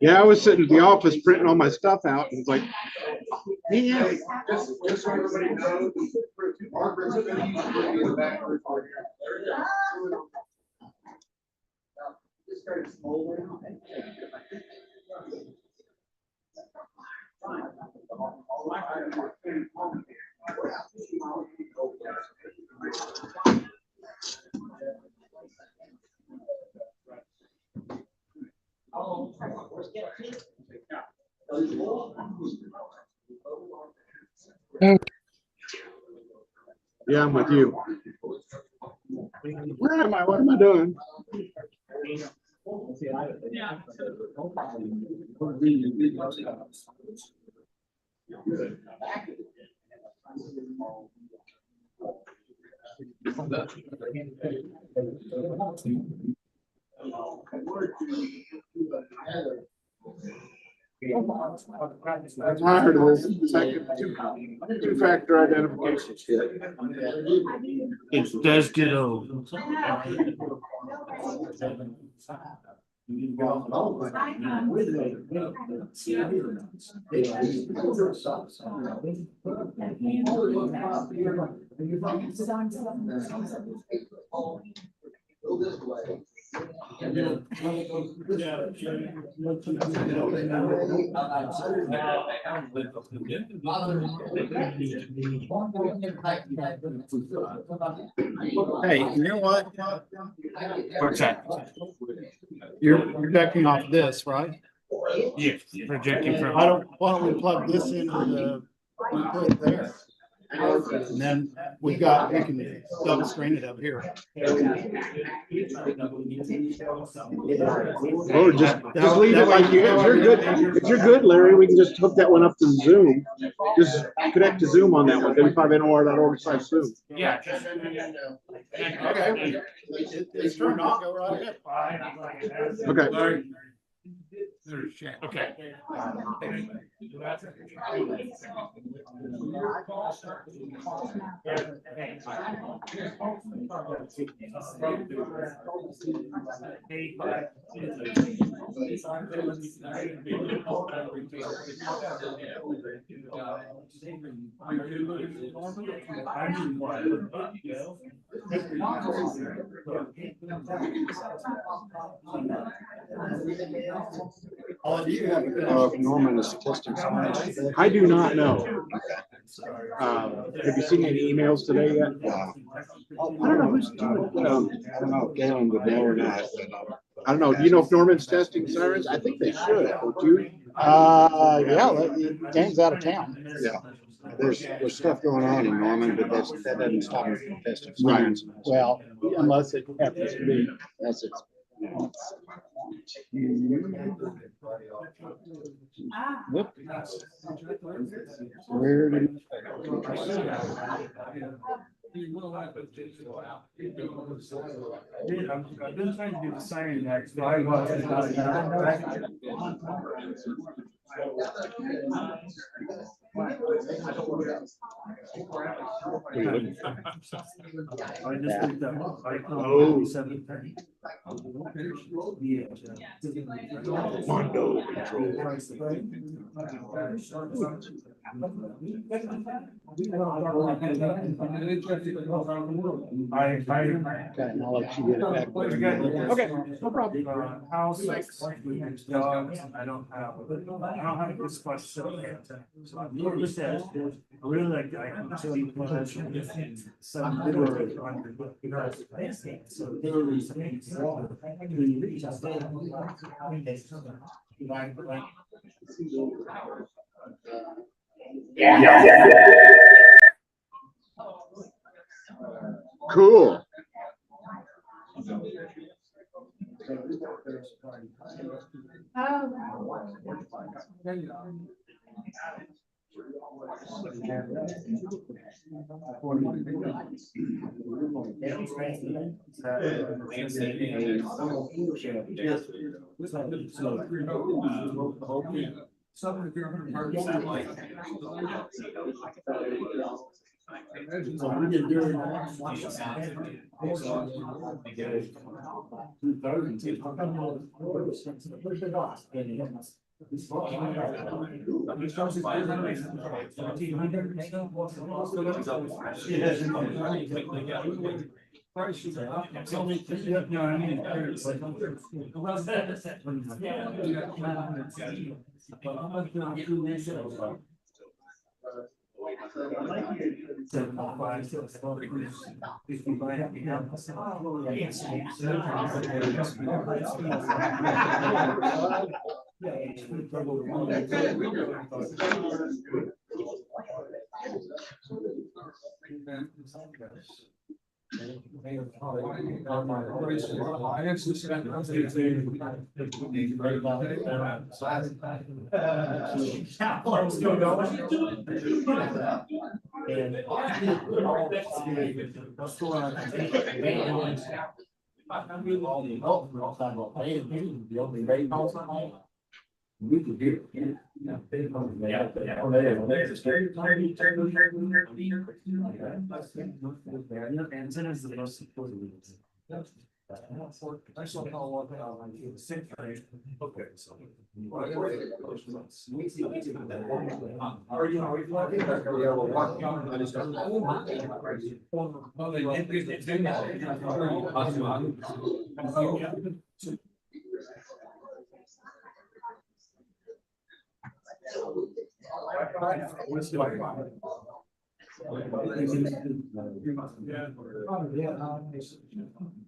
Yeah, I was sitting at the office printing all my stuff out, and it's like, yeah. Just so everybody knows, Margaret's gonna use the back. Yeah, I'm with you. Where am I? What am I doing? I heard of this two-factor identification. It does get old. Hey, you know what? What's that? You're backing off this, right? Yes, projecting from. Why don't we plug this into the input there? And then we can double screen it up here. Or just leave it like you. If you're good, Larry, we can just hook that one up to Zoom. Just connect to Zoom on that one. W5NOR.org/Zoom. Yeah. Okay. It's turned on. Go right ahead. Okay. Okay. Norman is testing science today. I do not know. Have you seen any emails today yet? I don't know who's doing it. I don't know if Galen would know or not. I don't know. Do you know if Norman's testing sirens? I think they should. Don't you? Yeah, Dan's out of town. Yeah. There's stuff going on in Norman, but that doesn't stop him from testing Right. sirens. Well, unless it happens to be. That's it. Whoop. Where did I've been trying to do the signing next, but I wasn't. Mondo control. Okay, and I'll let you get it back. Okay, no problem. House, dogs, I don't have this question. So I'm really sad. I really like I can tell you some literally under so literally Cool. No, I mean,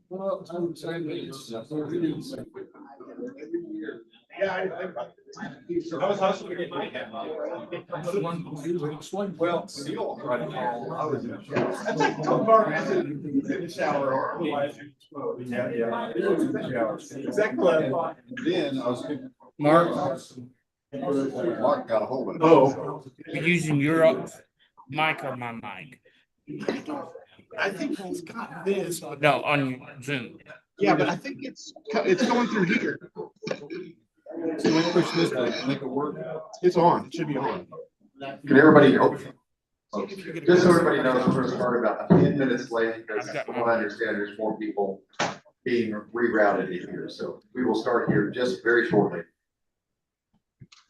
Well, I would say that it's really. Yeah, I didn't think about it. I was hustling to get my hand. Well, Neil tried to call, I was in In the shower or otherwise. Yeah. Exactly what I thought. Then I was. Mark, Mark got a hold of it. Oh. you're using your mic or my mic? I think he's got this. No, on Zoom. Yeah, but I think it's going through here. So let's push this way, make it work. It's on. It should be on. Can everybody, just so everybody knows, we're gonna start about 10 minutes late because from what I understand, there's more people being rerouted in here. So we will start here just very shortly.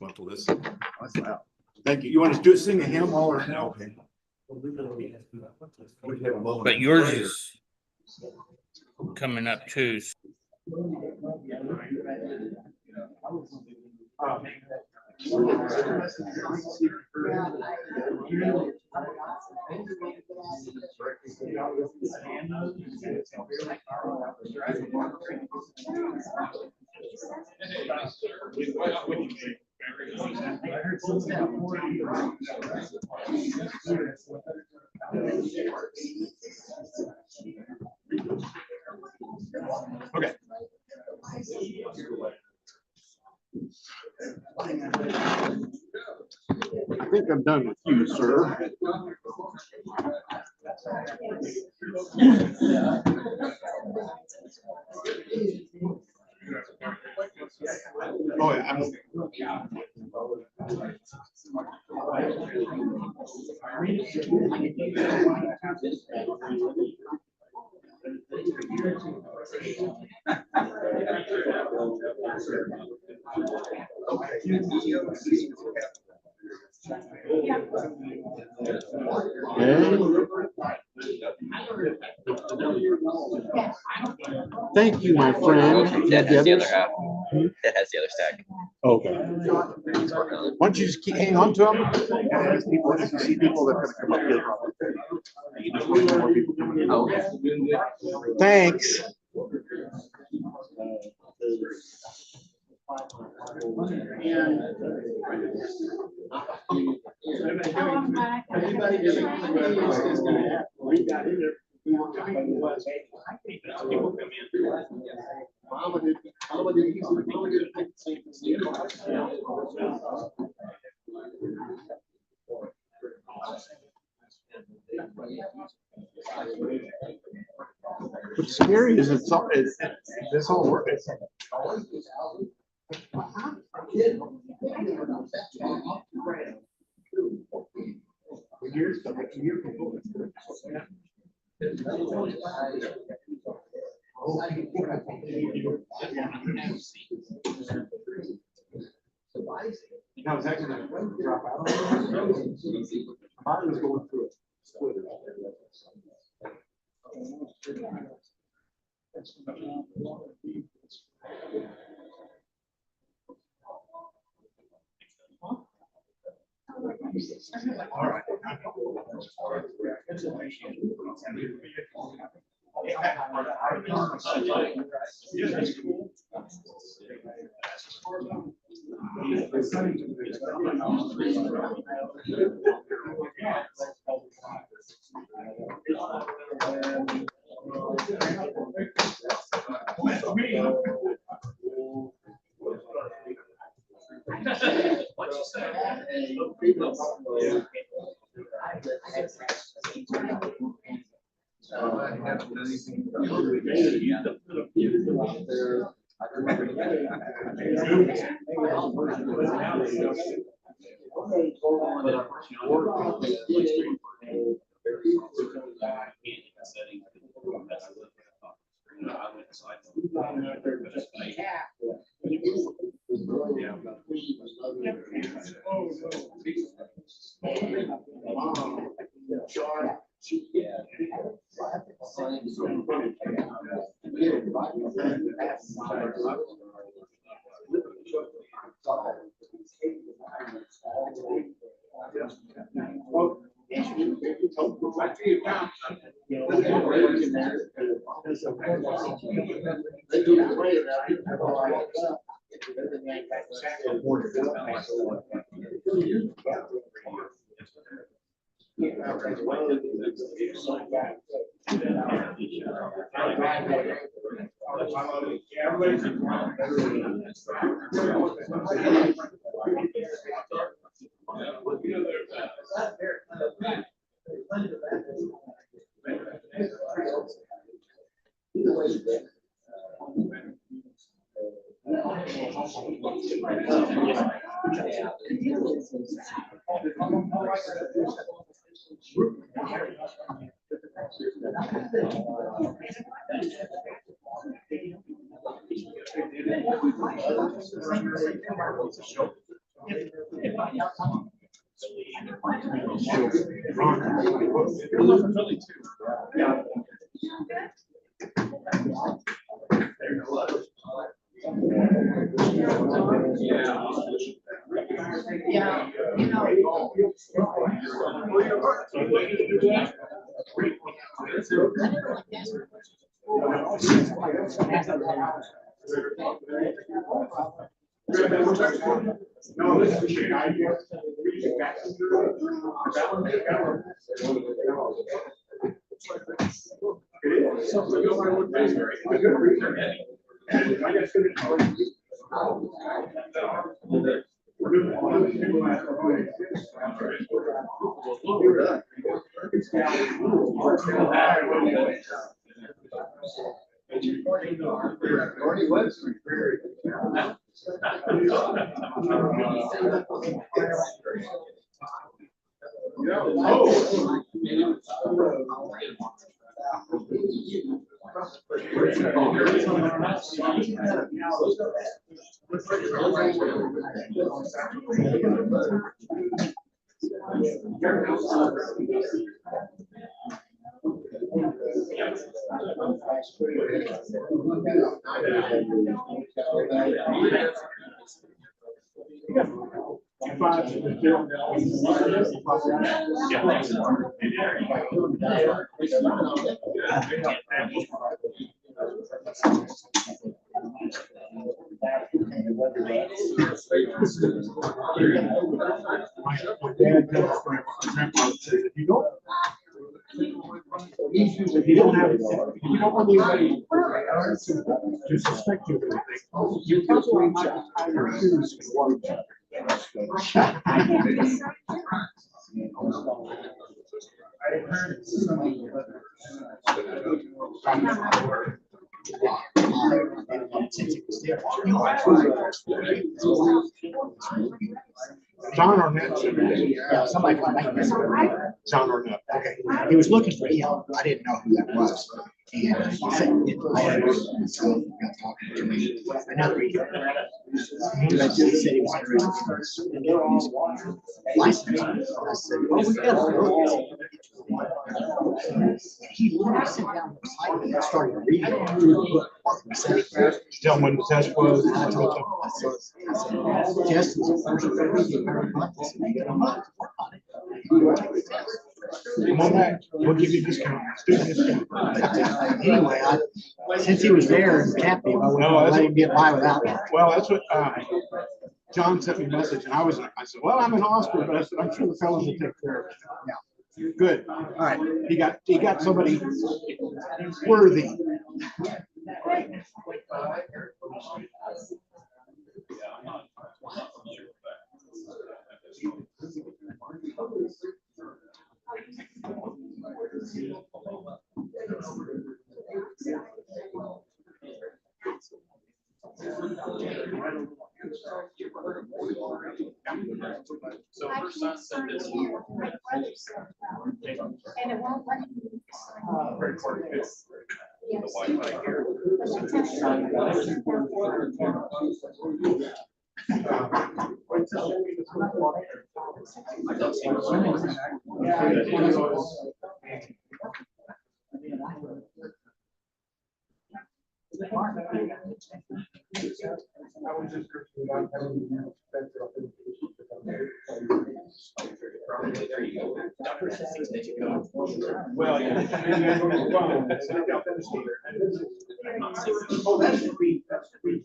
Want to listen? That's loud. Thank you. You want to do sing a hymn or no? But yours is coming up too. Okay. I think I'm done with you, sir. Oh, yeah. Thank you, my friend. That has the other half. That has the other stack. Okay. Why don't you just hang on to them? As people, if you see people that are gonna come up here. You just want more people coming in. Okay. Thanks. What's scary is it's this whole work. Years ago. Now, it's actually gonna drop out. Mine was going through it. All right. If you don't have, if you don't want anybody to suspect you of anything, you tell them to tie your shoes in one. John Arnett said it. Yeah, somebody from maintenance. John Arnett. Okay, he was looking for him. I didn't know who that was. And he said, I had so got talking to me. Another reason. He said he was interested in his license. I said, well, we got to. He literally sat down beside me and started reading through the book. He said, Tell him when the test was. I told him, I said, Justin's a person for me, you got a month. I said, you got a month to work on it. You will take the test. Come on back. We'll give you a discount. Student discount. Anyway, since he was there and captive, I wouldn't let him get by without me. Well, that's what, John sent me a message and I said, well, I'm in Austin, but I said, I'm sure the fellows will take care of it. Yeah. Good. All right. He got somebody worthy. So her son said this. And it won't let me. The Wi-Fi here. Well, yeah. Oh, that's the read. That's the read.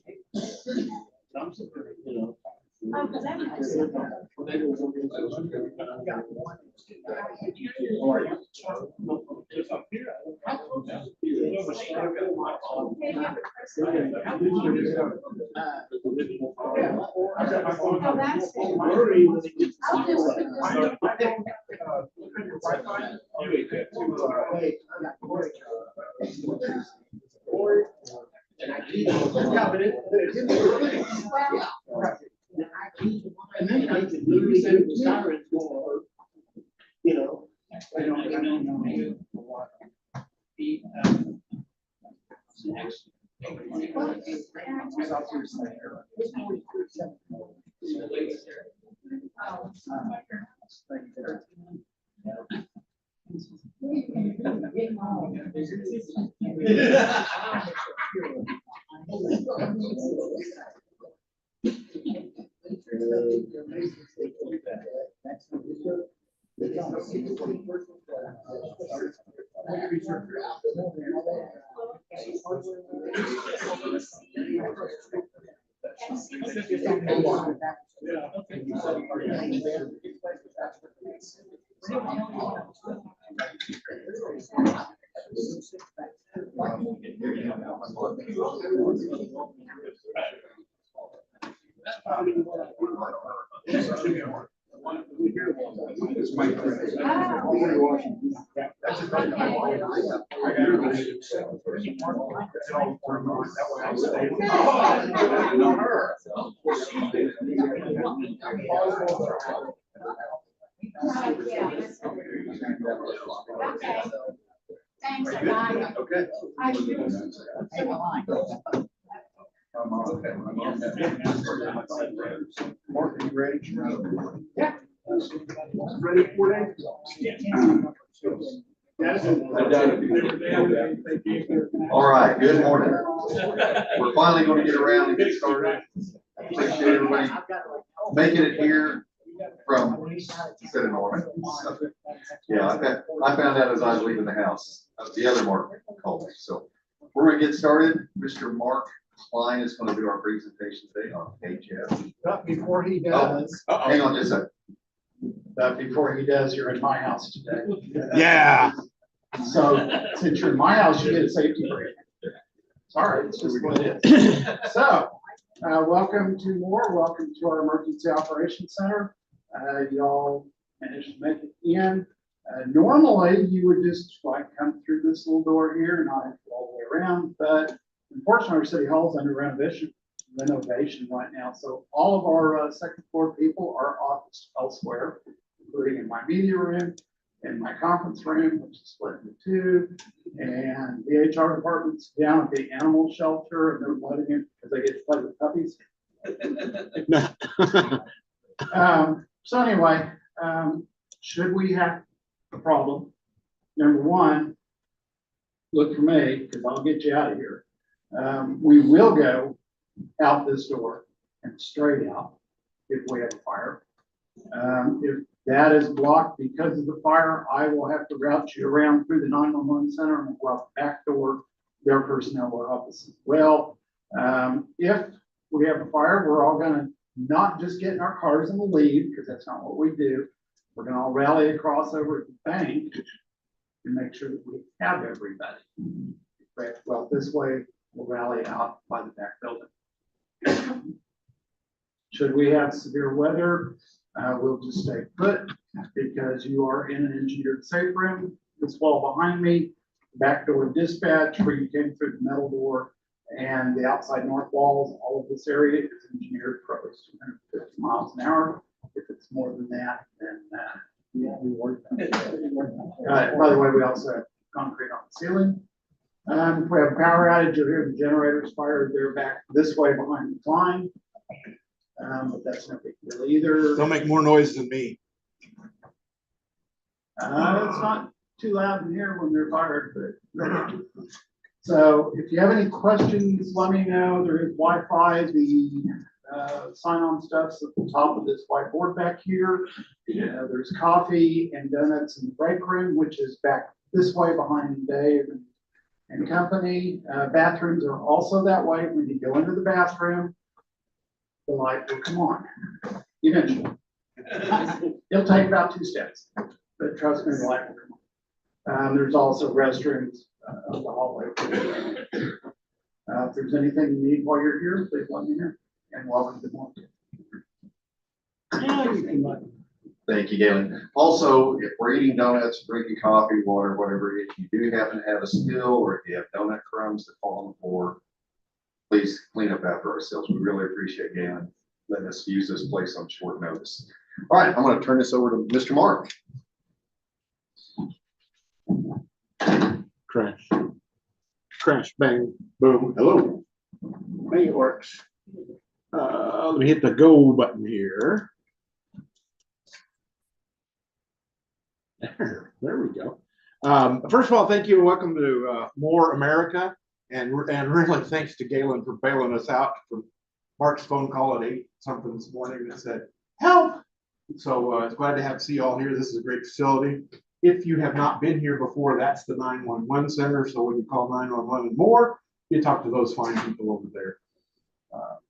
And then I could literally say the sirens go over, you know. I don't know. Thanks, bye. Okay. Mark, are you ready? Yeah. Ready for it? All right, good morning. We're finally going to get around and get started. Appreciate everybody making it here from instead of Norman. Yeah, I found out as I was leaving the house. The other Mark called me. So we're going to get started. Mr. Mark Kleine is going to do our presentation today on HF. But before he does, Hang on just a second. you're in my house today. Yeah. So since you're in my house, you get a safety break. Sorry, it's just what it is. So, welcome to our Emergency Operations Center. Y'all managed to make it in. Normally, you would just like come through this little door here and not have to go all the way around, but unfortunately, our city hall is under renovation. renovation right now. So all of our second floor people are officed elsewhere, including in my media room, in my conference room, which is split into two, and the HR department's down at the animal shelter, and they're letting it because they get to play with puppies. So anyway, should we have a problem? Number one, look for me, because I'll get you out of here. We will go out this door and straight out if we have a fire. If that is blocked because of the fire, I will have to route you around through the 911 center and go out the back door. Their personnel will help us as well. If we have a fire, we're all gonna not just get in our cars and leave, because that's not what we do. We're gonna all rally across over at the bank and make sure that we have everybody. Right, well, this way we'll rally out by the back building. Should we have severe weather, we'll just stay put because you are in an engineered safe room. This wall behind me, back door dispatch, where you came through the metal door, and the outside north walls, all of this area is engineered for 250 miles an hour. If it's more than that, then yeah, we worry about it. By the way, we also have concrete on the ceiling. If we have a power outage, you'll hear the generators fired. They're back this way behind the Kleine. But that's no big deal either. They'll make more noise than me. It's not too loud in here when they're fired, but so if you have any questions, let me know. There is Wi-Fi. The sign-on stuff's at the top of this whiteboard back here. There's coffee and donuts in the break room, which is back this way behind Dave and company. Bathrooms are also that way. When you go into the bathroom, the light will come on eventually. It'll take about 2 steps, but trust me, the light will come on. There's also restrooms of the hallway. If there's anything you need while you're here, please let me know. And welcome to more. Thank you, Galen. Also, if we're eating donuts, drinking coffee, water, whatever, if you do happen to have a spill or if you have donut crumbs that fall on the floor, please clean up after ourselves. We really appreciate Galen letting us use this place on short notice. All right, I'm going to turn this over to Mr. Mark. Crash, bang, boom, hello. Hey, it works. Let me hit the go button here. There we go. First of all, thank you and welcome to More America. And really thanks to Galen for bailing us out from Mark's phone call at 8-something this morning that said, help. So it's glad to see you all here. This is a great facility. If you have not been here before, that's the 911 center. So when you call 911 and more, you talk to those fine people over there.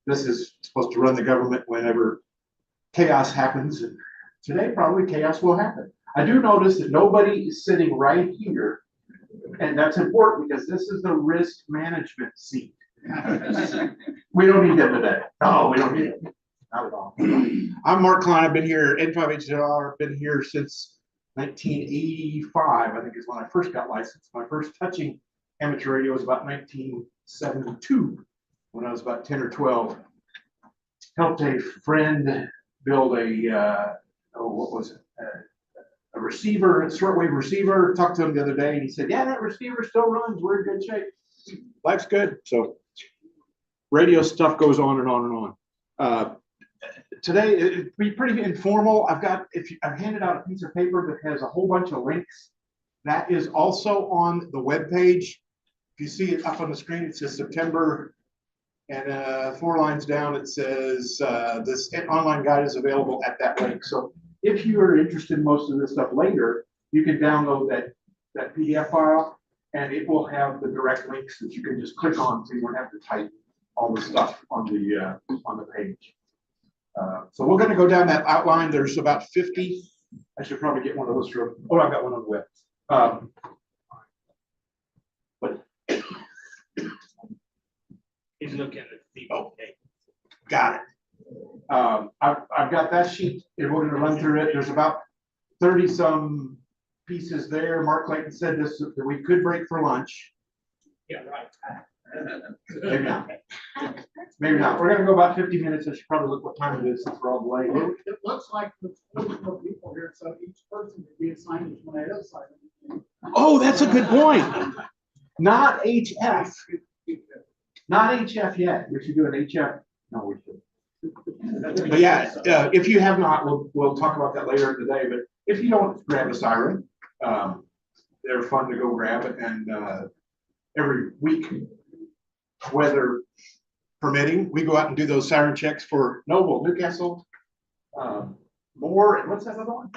This is supposed to run the government whenever chaos happens. And today, probably chaos will happen. I do notice that nobody is sitting right here. And that's important because this is the risk management seat. We don't need them today. No, we don't need them. Not at all. I'm Mark Kleine. I've been here, N5HZR, been here since 1985, I think is when I first got licensed. My first touching amateur radio was about 1972, when I was about 10 or 12. Helped a friend build a, what was it? A receiver, a shortwave receiver. Talked to him the other day and he said, yeah, that receiver still runs. We're in good shape. Life's good. So radio stuff goes on and on and on. Today, it'd be pretty informal. I've handed out a piece of paper that has a whole bunch of links. That is also on the web page. If you see it up on the screen, it says September, and 4 lines down, it says this online guide is available at that link. So if you are interested in most of this stuff later, you can download that PDF file, and it will have the direct links that you can just click on, so you don't have to type all the stuff on the page. So we're going to go down that outline. There's about 50. I should probably get one of those from. Oh, I've got one on the web. He's looking at the okay. Got it. I've got that sheet, and we're going to run through it. There's about 30 some pieces there. Mark Clayton said this that we could break for lunch. Yeah, right. Maybe not. Maybe not. We're gonna go about 50 minutes. I should probably look what time it is since we're all delayed. It looks like there's 44 people here, so each person could be assigned to one of those items. Oh, that's a good point. Not HF. Not HF yet. We should do an HF. No, we should. But yeah, if you have not, we'll talk about that later in the day. But if you don't grab a siren, they're fun to go grab. And every week, weather permitting, we go out and do those siren checks for Noble, Newcastle, Moore, and what's that other one?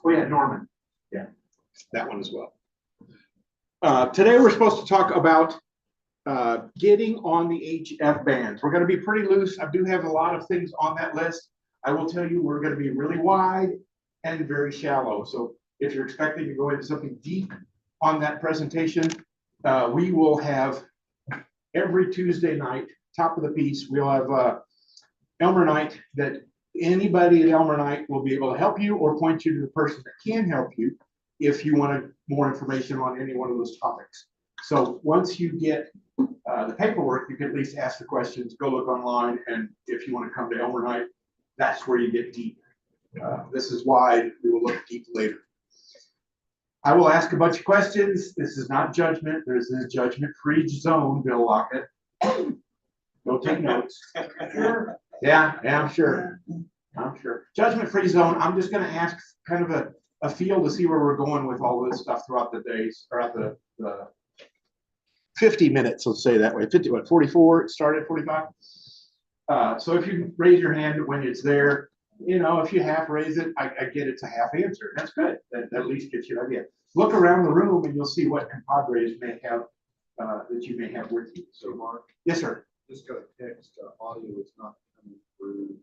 Oh yeah, Norman. Yeah, that one as well. Today we're supposed to talk about getting on the HF bands. We're going to be pretty loose. I do have a lot of things on that list. I will tell you, we're going to be really wide and very shallow. So if you're expecting to go into something deep on that presentation, we will have every Tuesday night, top of the piece, we'll have Elmer night that anybody at Elmer night will be able to help you or point you to the person that can help you if you wanted more information on any one of those topics. So once you get the paperwork, you can at least ask the questions, go look online, and if you want to come to Elmer night, that's where you get deep. This is why we will look deep later. I will ask a bunch of questions. This is not judgment. There's a judgment-free zone, Bill Lockett. Don't take notes. Sure. Yeah, I'm sure. I'm sure. Judgment-free zone. I'm just going to ask kind of a feel to see where we're going with all this stuff throughout the days, throughout the 50 minutes, let's say that way. 50, what, 44? It started at 45. So if you raise your hand when it's there, you know, if you half raise it, I get it's a half answer. That's good. That at least gets you an idea. Look around the room and you'll see what compadres may have that you may have with you. So, Mark. Yes, sir. Just got a text. Audio is not coming through.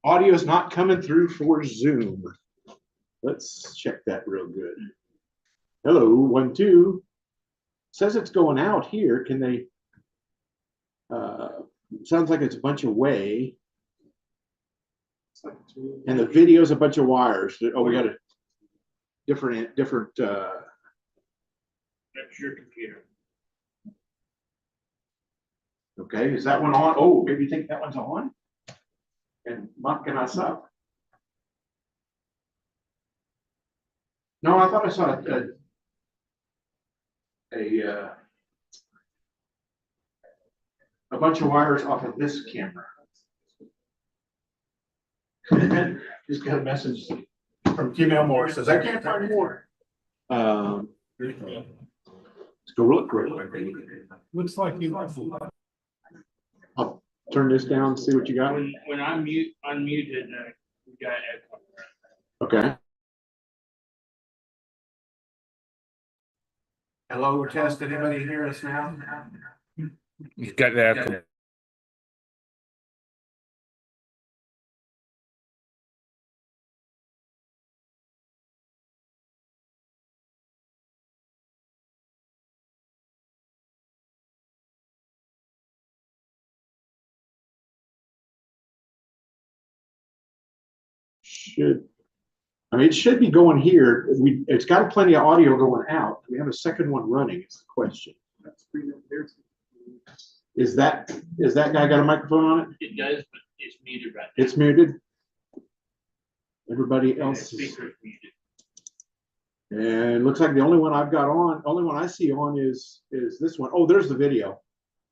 Audio is not coming through for Zoom. Let's check that real good. Hello, 1, 2. Says it's going out here. Can they? Sounds like it's a bunch of way. And the video is a bunch of wires. Oh, we got a different. That's your computer. Okay, is that one on? Oh, maybe you think that one's on? And mucking us up. No, I thought I saw a bunch of wires off of this camera. Just got a message from Gmail Moore. Says I can't find more. Let's go look real quick. Looks like you. I'll turn this down, see what you got. When I unmuted, we got echo. Okay. Hello, test. Anybody hear us now? You got the echo. It should be going here. It's got plenty of audio going out. We have a second one running. Is the question. Is that guy got a microphone on it? It does, but it's muted right now. It's muted. Everybody else is. Speaker's muted. And it looks like the only one I've got on, only one I see on is this one. Oh, there's the video.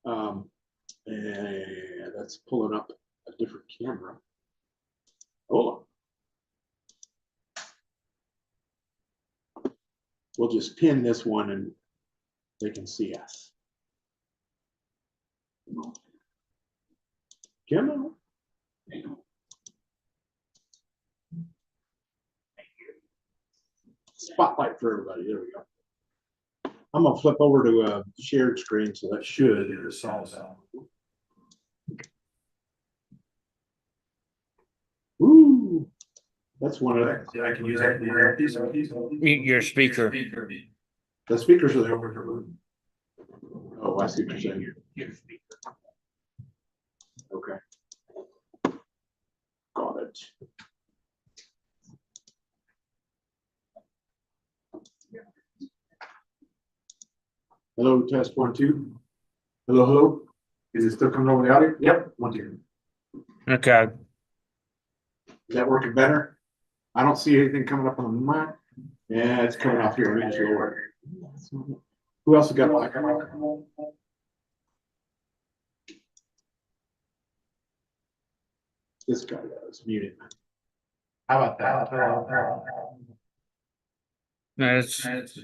And that's pulling up a different camera. Hold on. We'll just pin this one and they can see us. Come on. Spotlight for everybody. There we go. I'm gonna flip over to a shared screen, so that should solve that. Ooh, that's one of them. I can use that. Mute your speaker. The speakers are there. Oh, I see what you're saying. Okay. Got it. Hello, test 1, 2. Hello, hello. Is it still coming over the audio? Yep, 1, 2. Okay. Is that working better? I don't see anything coming up on the mic. Yeah, it's coming off here. Let me just lower it. Who else has got a mic? This guy is muted. How about that? That's yes.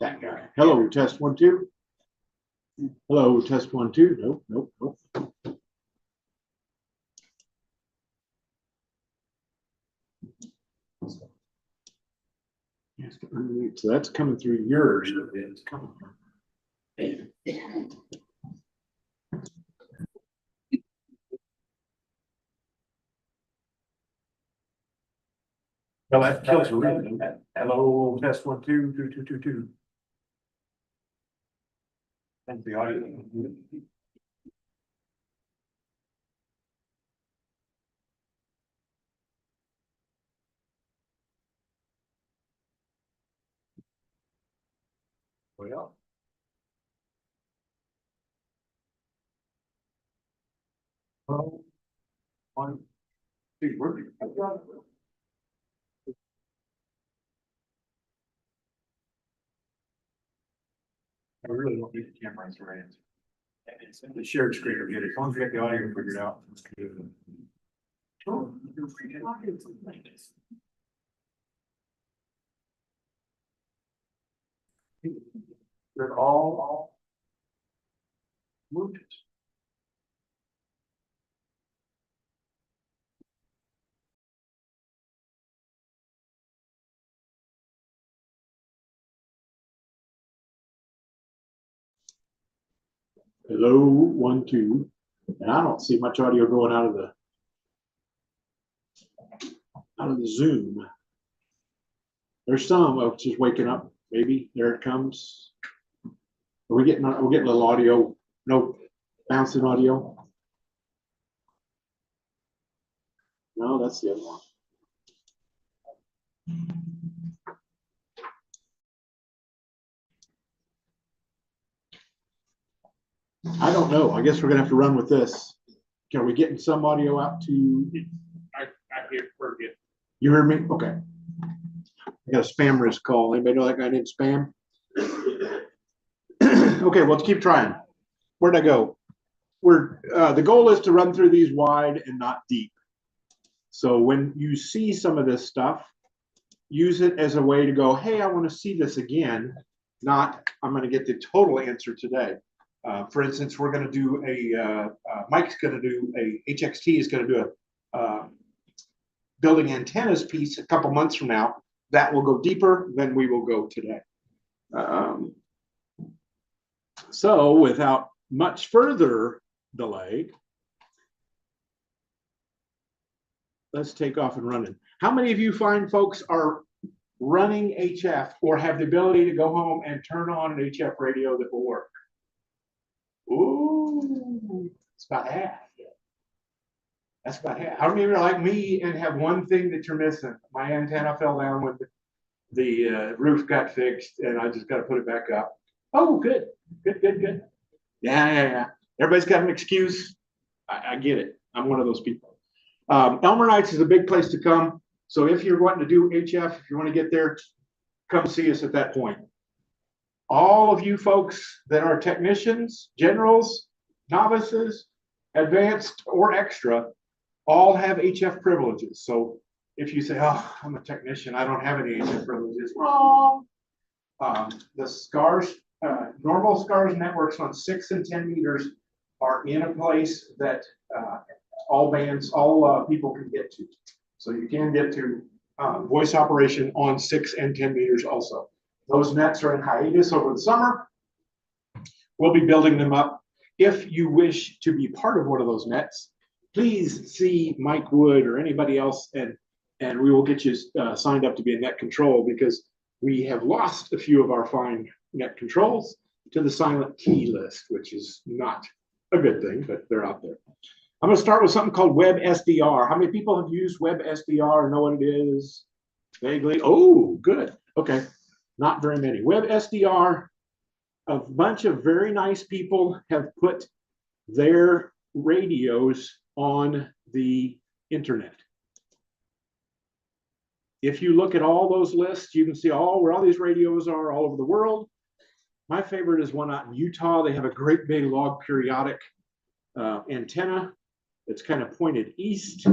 That guy. Hello, test 1, 2. Hello, test 1, 2. Nope, nope, nope. Yes, unmute. So that's coming through yours. It's coming from. Well, that kills the rhythm. Hello, test 1, 2, 2, 2, 2, 2. Thank the audio. Well. Oh, 1, 2, where did I really don't need the camera as right. It's the shared screen or get it. As long as we get the audio figured out. It's good. Oh, you're freaking audio. They're all moved. Hello, 1, 2. And I don't see much audio going out of the Zoom. There's some of just waking up. Maybe there it comes. We're getting a little audio. No bouncing audio. No, that's the other one. I don't know. I guess we're gonna have to run with this. Are we getting some audio out to? I heard it. You heard me? Okay. I got a spam risk call. Anybody know that guy named Spam? Okay, well, let's keep trying. Where'd I go? The goal is to run through these wide and not deep. So when you see some of this stuff, use it as a way to go, hey, I want to see this again, not I'm going to get the total answer today. For instance, we're going to do Mike's going to do HXT is going to do a building antennas piece a couple months from now. That will go deeper than we will go today. So without much further delay, let's take off and running. How many of you fine folks are running HF or have the ability to go home and turn on an HF radio that will work? Ooh, it's about half. That's about half. How many of you are like me and have one thing that you're missing? My antenna fell down when the roof got fixed and I just got to put it back up. Oh, good. Good. Yeah. Everybody's got an excuse. I get it. I'm one of those people. Elmer Nights is a big place to come. So if you're wanting to do HF, if you want to get there, come see us at that point. All of you folks that are technicians, generals, novices, advanced or extra, all have HF privileges. So if you say, oh, I'm a technician, I don't have any HF privileges, wrong. The SCARS, normal SCARS networks on 6 and 10 meters are in a place that all bands, all people can get to. So you can get to voice operation on 6 and 10 meters also. Those nets are in hiatus over the summer. We'll be building them up. If you wish to be part of one of those nets, please see Mike Wood or anybody else, and we will get you signed up to be a net control, because we have lost a few of our fine net controls to the silent key list, which is not a good thing, but they're out there. I'm going to start with something called Web SDR. How many people have used Web SDR and know what it is? Vaguely. Oh, good. Okay. Not very many. Web SDR, a bunch of very nice people have put their radios on the internet. If you look at all those lists, you can see where all these radios are all over the world. My favorite is one out in Utah. They have a great big log periodic antenna that's kind of pointed east.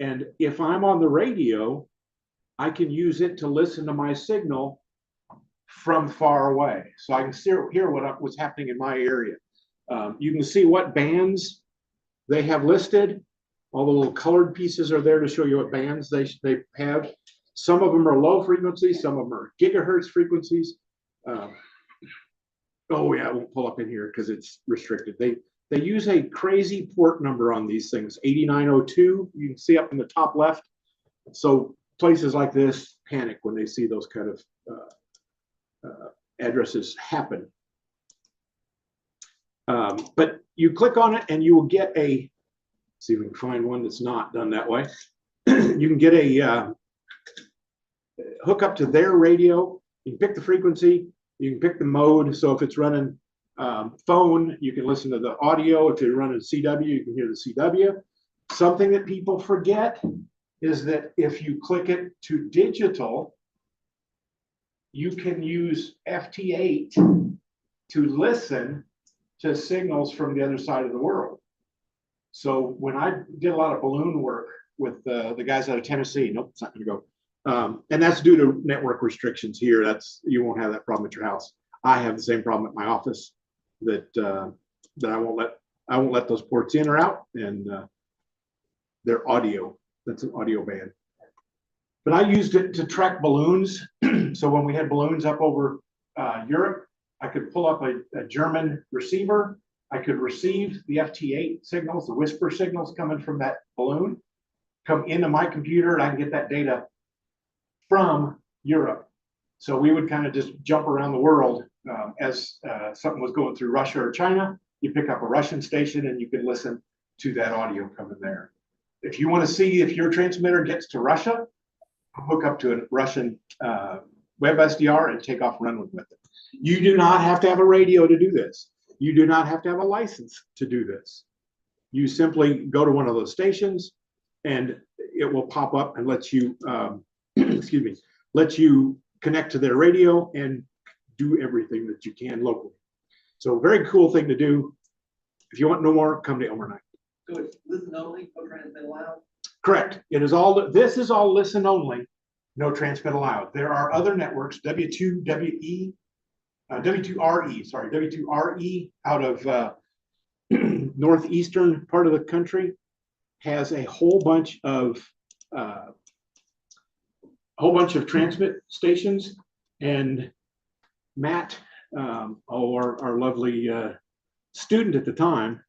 And if I'm on the radio, I can use it to listen to my signal from far away. So I can hear what's happening in my area. You can see what bands they have listed. All the little colored pieces are there to show you what bands they have. Some of them are low frequencies, some of them are gigahertz frequencies. Oh yeah, it won't pull up in here because it's restricted. They use a crazy port number on these things, 8902. You can see up in the top left. So places like this panic when they see those kind of addresses happen. But you click on it and you will get a, see if we can find one that's not done that way. You can get a hook up to their radio. You can pick the frequency, you can pick the mode. So if it's running phone, you can listen to the audio. If you're running CW, you can hear the CW. Something that people forget is that if you click it to digital, you can use FT8 to listen to signals from the other side of the world. So when I did a lot of balloon work with the guys out of Tennessee, nope, it's not going to go. And that's due to network restrictions here. You won't have that problem at your house. I have the same problem at my office that I won't let those ports in or out, and they're audio. That's an audio band. But I used it to track balloons. So when we had balloons up over Europe, I could pull up a German receiver. I could receive the FT8 signals, the whisper signals coming from that balloon, come into my computer, and I can get that data from Europe. So we would kind of just jump around the world as something was going through Russia or China. You pick up a Russian station and you can listen to that audio coming there. If you want to see if your transmitter gets to Russia, hook up to a Russian web SDR and take off running with it. You do not have to have a radio to do this. You do not have to have a license to do this. You simply go to one of those stations and it will pop up and let you, excuse me, let you connect to their radio and do everything that you can locally. So very cool thing to do. If you want no more, come to Overnight. So it's listen only, no transmit allowed? Correct. It is all, this is all listen only, no transmit allowed. There are other networks, W2RE out of northeastern part of the country has a whole bunch of transmit stations, and Matt, our lovely student at the time,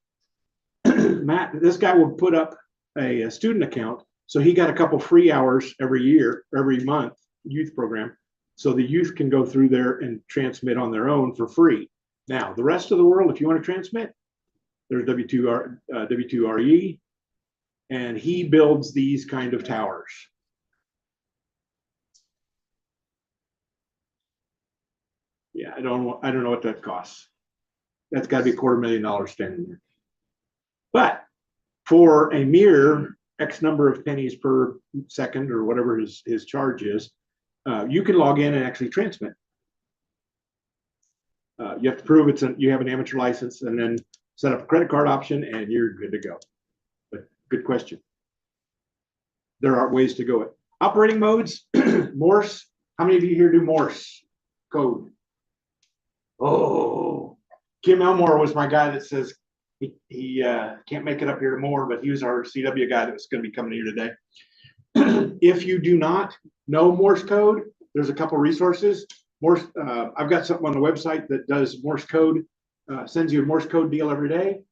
Matt, this guy would put up a student account, so he got a couple free hours every month, youth program, so the youth can go through there and transmit on their own for free. Now, the rest of the world, if you want to transmit, there's W2RE, and he builds these kind of towers. Yeah, I don't know what that costs. That's got to be $250,000 standing there. But for a mere X number of pennies per second or whatever his charge is, you can log in and actually transmit. You have to prove you have an amateur license and then set up a credit card option and you're good to go. But good question. There are ways to go it. Operating modes, Morse. How many of you here do Morse code? Oh, Kim Elmore was my guy that says he can't make it up here tomorrow, but he was our CW guy that was going to be coming here today. If you do not know Morse code, there's a couple resources. Morse, I've got something on the website that does Morse code, sends you a Morse code deal every day,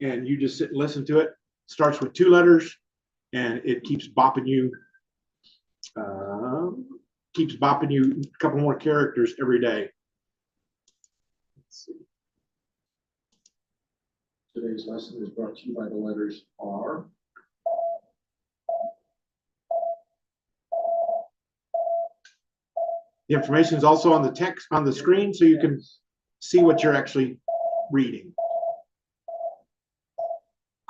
and you just sit and listen to it. Starts with 2 letters, and it keeps bopping you a couple more characters every day. Let's see. Today's lesson is brought to you by the letters R. The information is also on the text on the screen, so you can see what you're actually reading.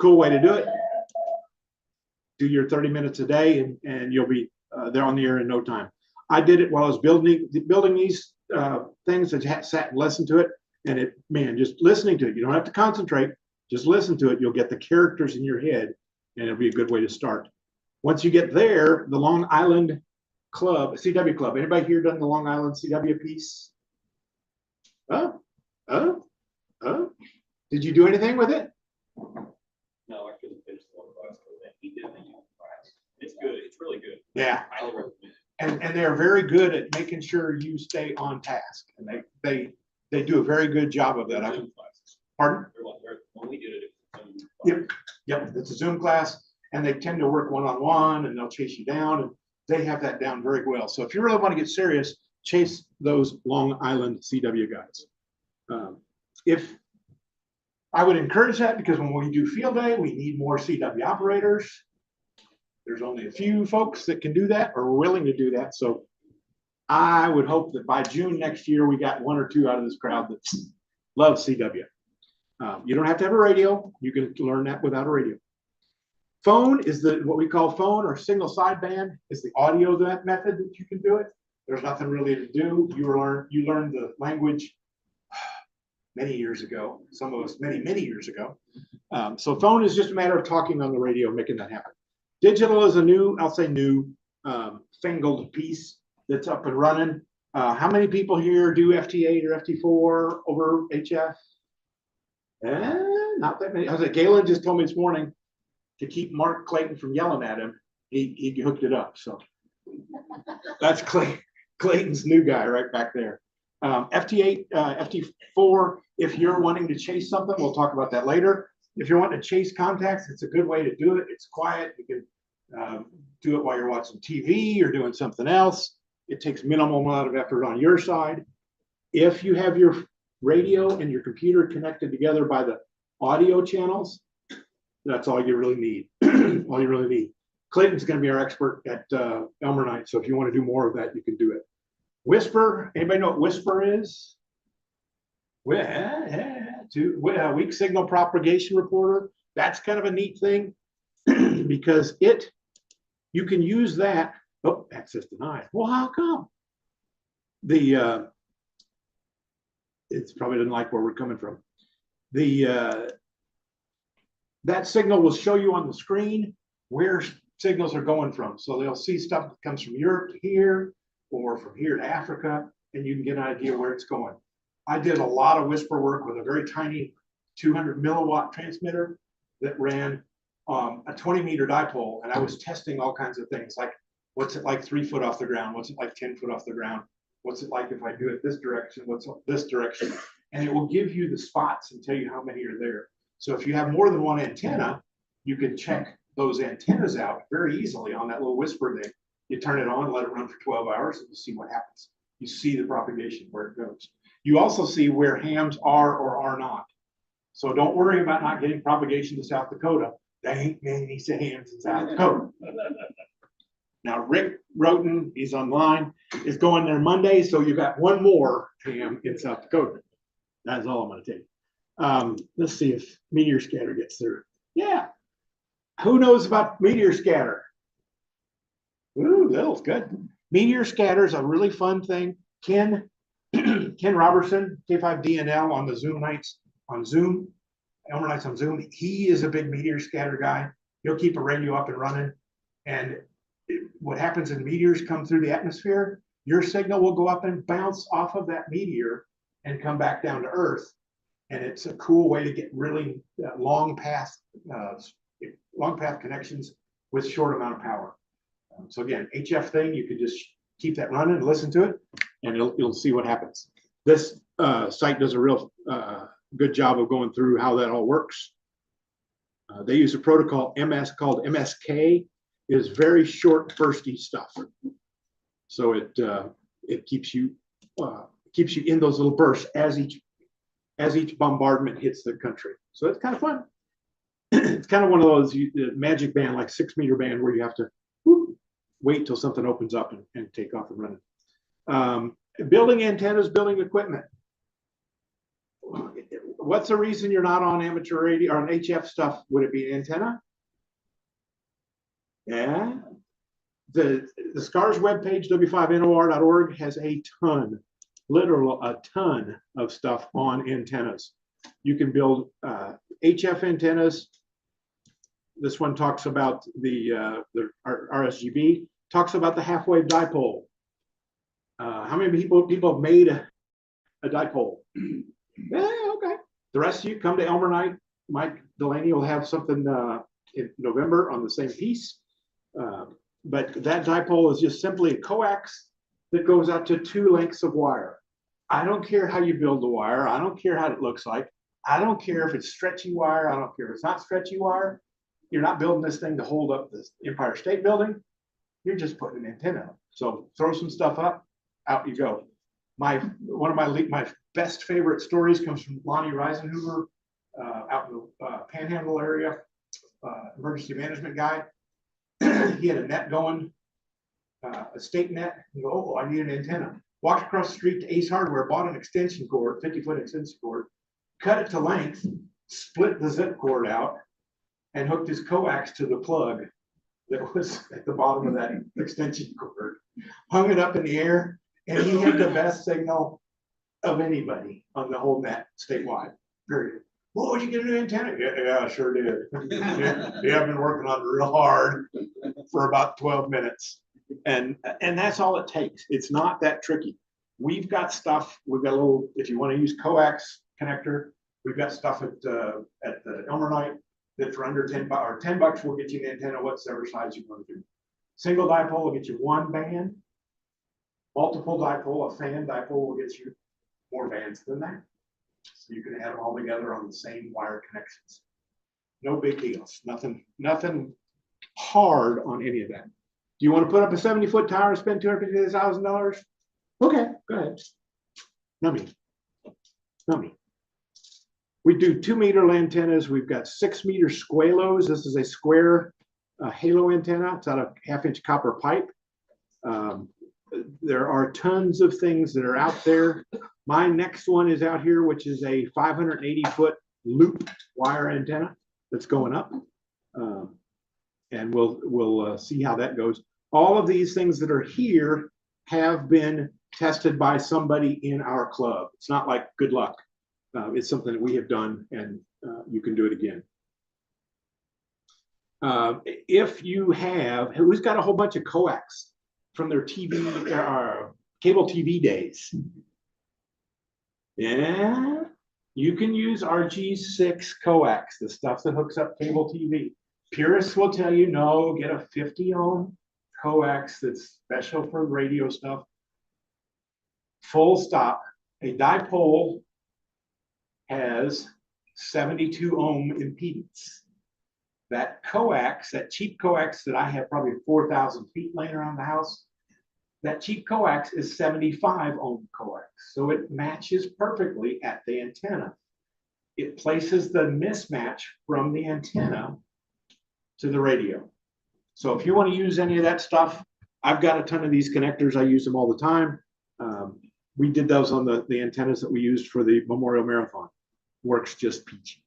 Cool way to do it. Do your 30 minutes a day, and you'll be there on the air in no time. I did it while I was building these things. I sat and listened to it, and just listening to it. You don't have to concentrate. Just listen to it. You'll get the characters in your head, and it'll be a good way to start. Once you get there, the Long Island Club, CW Club. Anybody here done the Long Island CW piece? Did you do anything with it? No, I couldn't finish the one class, but he did the class. It's good. It's really good. Yeah. I highly recommend it. And they're very good at making sure you stay on task. And they do a very good job of that. Zoom classes. Pardon? When we did it, Yep. It's a Zoom class, and they tend to work one-on-one, and they'll chase you down, and they have that down very well. So if you really want to get serious, chase those Long Island CW guys. If I would encourage that, because when we do field day, we need more CW operators. There's only a few folks that can do that or are willing to do that. So I would hope that by June next year, we got one or two out of this crowd that loves CW. You don't have to have a radio. You can learn that without a radio. Phone is what we call phone or single sideband is the audio method that you can do it. There's nothing really to do. You learned the language many years ago. Some of us many years ago. So phone is just a matter of talking on the radio, making that happen. Digital is a new, I'll say new, fangled piece that's up and running. How many people here do FT8 or FT4 over HF? Not that many. I was like, Galen just told me this morning to keep Mark Clayton from yelling at him. He hooked it up. So that's Clayton's new guy right back there. FT8, FT4, if you're wanting to chase something, we'll talk about that later. If you're wanting to chase contacts, it's a good way to do it. It's quiet. You can do it while you're watching TV or doing something else. It takes minimal amount of effort on your side. If you have your radio and your computer connected together by the audio channels, that's all you really need. All you really need. Clayton's going to be our expert at Elmer Night. So if you want to do more of that, you can do it. Whisper, anybody know what Whisper is? Weak signal propagation reporter. That's kind of a neat thing because you can use that. Oh, access denied. Well, how come? It's probably doesn't like where we're coming from. That signal will show you on the screen where signals are going from. So they'll see stuff that comes from Europe to here or from here to Africa, and you can get an idea where it's going. I did a lot of Whisper work with a very tiny 200 milliwatt transmitter that ran a 20-meter dipole, and I was testing all kinds of things like, what's it like 3 foot off the ground? What's it like 10 foot off the ground? What's it like if I do it this direction? What's this direction? And it will give you the spots and tell you how many are there. So if you have more than one antenna, you can check those antennas out very easily on that little Whisper thing. You turn it on, let it run for 12 hours, and you see what happens. You see the propagation, where it goes. You also see where hams are or are not. So don't worry about not getting propagation to South Dakota. There ain't many hams in South Dakota. Now, Rick Roten, he's online, is going there Monday, so you've got one more ham in South Dakota. That's all I'm going to tell you. Let's see if meteor scatter gets through. Yeah. Who knows about meteor scatter? Ooh, that was good. Meteor scatter is a really fun thing. Ken Robertson, K5DNL on the Zoom nights on Zoom, Elmer Nights on Zoom. He is a big meteor scatter guy. He'll keep a radio up and running. And what happens in meteors come through the atmosphere, your signal will go up and bounce off of that meteor and come back down to Earth. And it's a cool way to get really long path connections with short amount of power. So again, HF thing, you could just keep that running and listen to it, and you'll see what happens. This site does a real good job of going through how that all works. They use a protocol called MSK. It is very short, bursty stuff. So it keeps you in those little bursts as each bombardment hits the country. So it's kind of fun. It's kind of one of those magic band, like 6 meter band, where you have to whoop, wait till something opens up and take off and run. Building antennas, building equipment. What's the reason you're not on amateur radio or on HF stuff? Would it be an antenna? Yeah. The SCARS webpage, w5nor.org, has a ton, literal a ton of stuff on antennas. You can build HF antennas. This one talks about the RSGB, talks about the half-wave dipole. How many people have made a dipole? Yeah, okay. The rest of you come to Elmer Night. Mike Delaney will have something in November on the same piece. But that dipole is just simply a coax that goes out to 2 lengths of wire. I don't care how you build the wire. I don't care how it looks like. I don't care if it's stretchy wire. I don't care if it's not stretchy wire. You're not building this thing to hold up the Empire State Building. You're just putting an antenna up. So throw some stuff up, out you go. One of my best favorite stories comes from Lonnie Reisenhuber out in the Panhandle area, emergency management guy. He had a net going, a state net. He go, oh, I need an antenna. Walked across the street to Ace Hardware, bought an extension cord, 50-foot extension cord, cut it to length, split the zip cord out, and hooked his coax to the plug that was at the bottom of that extension cord. Hung it up in the air, and he had the best signal of anybody on the whole net statewide, period. Whoa, did you get a new antenna? Yeah, I sure did. Yeah, I've been working on it real hard for about 12 minutes. And that's all it takes. It's not that tricky. We've got stuff, we've got a little, if you want to use coax connector, we've got stuff at the Elmer Night that for under $10 or $10 will get you an antenna, whatever size you want to do. Single dipole will get you 1 band. Multiple dipole, a fan dipole will get you more bands than that. So you can add them all together on the same wire connections. No big deals. Nothing hard on any of that. Do you want to put up a 70-foot tower and spend $250,000? Okay, go ahead. Not me. We do 2-meter antennas. We've got 6-meter squalos. This is a square halo antenna. It's out of 1/2-inch copper pipe. There are tons of things that are out there. My next one is out here, which is a 580-foot loop wire antenna that's going up. And we'll see how that goes. All of these things that are here have been tested by somebody in our club. It's not like good luck. It's something that we have done, and you can do it again. If you have, who's got a whole bunch of coax from their TV, cable TV days? Yeah, you can use RG6 coax, the stuff that hooks up cable TV. Purists will tell you, no, get a 50-ohm coax that's special for radio stuff. Full stop. A dipole has 72-ohm impedance. That coax, that cheap coax that I have probably 4,000 feet laying around the house, that cheap coax is 75-ohm coax. So it matches perfectly at the antenna. It places the mismatch from the antenna to the radio. So if you want to use any of that stuff, I've got a ton of these connectors. I use them all the time. We did those on the antennas that we used for the Memorial Marathon. Works just peachy.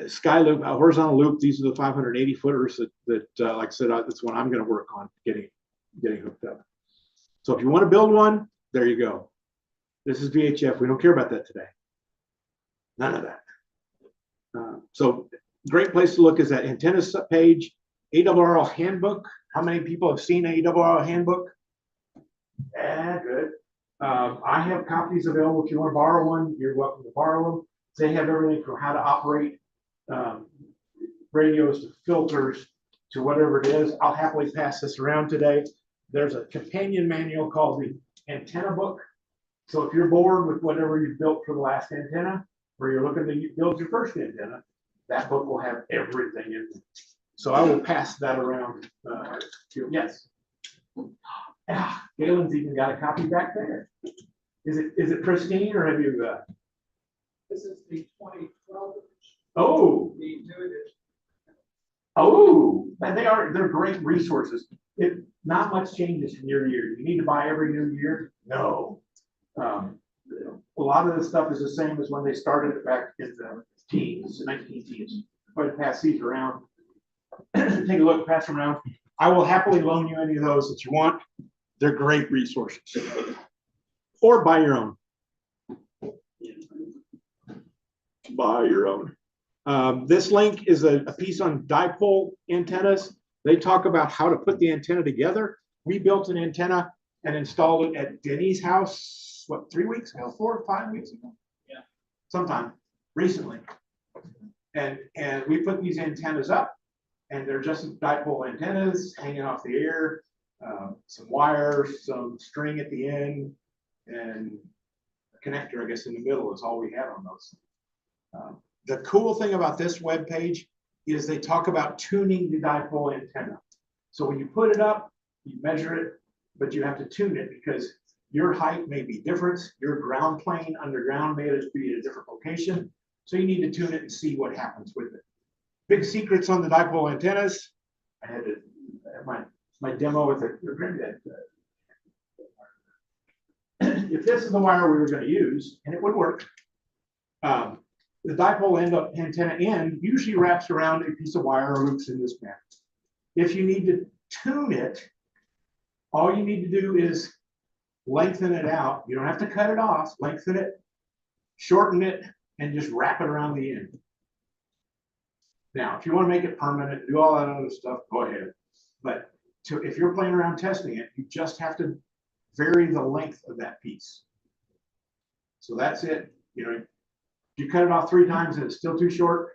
Sky loop, horizontal loop. These are the 580 footers that like I said, that's what I'm going to work on getting hooked up. So if you want to build one, there you go. This is VHF. We don't care about that today. None of that. So great place to look is that antennas page, ARRL handbook. How many people have seen ARRL handbook? Yeah, good. I have copies available. If you want to borrow one, you're welcome to borrow them. They have everything from how to operate radios to filters to whatever it is. I'll happily pass this around today. There's a companion manual called the antenna book. So if you're bored with whatever you've built for the last antenna, or you're looking to build your first antenna, that book will have everything in it. So I will pass that around. Yes. Galen's even got a copy back there. Is it pristine, or have you This is the 2012. Oh, The newest. oh, and they're great resources. Not much changes from year to year. You need to buy every new year? No. A lot of this stuff is the same as when they started it back in the teens, 19 teens. Go ahead and pass these around. Take a look, pass them around. I will happily loan you any of those that you want. They're great resources. Or buy your own. Buy your own. This link is a piece on dipole antennas. They talk about how to put the antenna together. We built an antenna and installed it at Denny's house, what, 3 weeks ago, 4 or 5 weeks ago? Yeah. Sometime recently. And we put these antennas up, and they're just dipole antennas hanging off the air, some wires, some string at the end, and a connector, I guess, in the middle is all we had on those. The cool thing about this web page is they talk about tuning the dipole antenna. So when you put it up, you measure it, but you have to tune it because your height may be different. Your ground plane underground may be at a different location. So you need to tune it and see what happens with it. Big secrets on the dipole antennas. I had to have my demo with the granddad. If this is the wire we were going to use, and it would work, the dipole antenna end usually wraps around a piece of wire or loops in this manner. If you need to tune it, all you need to do is lengthen it out. You don't have to cut it off, lengthen it, shorten it, and just wrap it around the end. Now, if you want to make it permanent, do all that other stuff, go ahead. But if you're playing around testing it, you just have to vary the length of that piece. So that's it. You know, if you cut it off 3 times and it's still too short,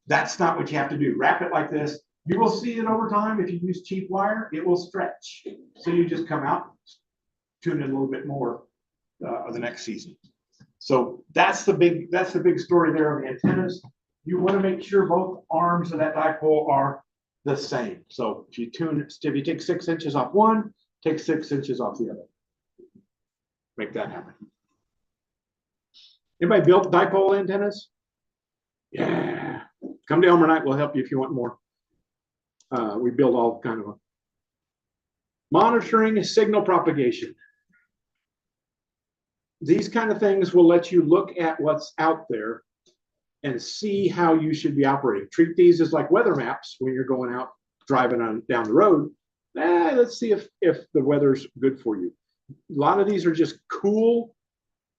that's not what you have to do. Wrap it like this. You will see it over time. If you use cheap wire, it will stretch. So you just come out, tune it a little bit more the next season. So that's the big story there on the antennas. You want to make sure both arms of that dipole are the same. So if you take 6 inches off one, take 6 inches off the other. Make that happen. Anybody built dipole antennas? Yeah. Come to Elmer Night. We'll help you if you want more. We build all kind of monitoring signal propagation. These kind of things will let you look at what's out there and see how you should be operating. Treat these as like weather maps when you're going out driving down the road. Let's see if the weather's good for you. A lot of these are just cool.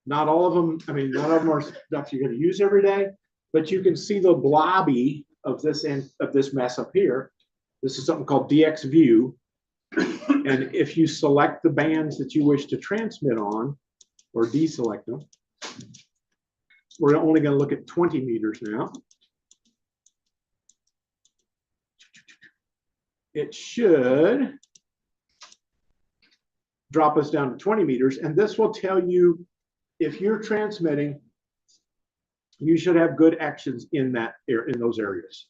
Not all of them, I mean, none of them are stuff you're going to use every day, but you can see the blobby of this mess up here. This is something called DX View. And if you select the bands that you wish to transmit on, or deselect them, we're only going to look at 20 meters now. It should drop us down to 20 meters, and this will tell you if you're transmitting, you should have good actions in those areas.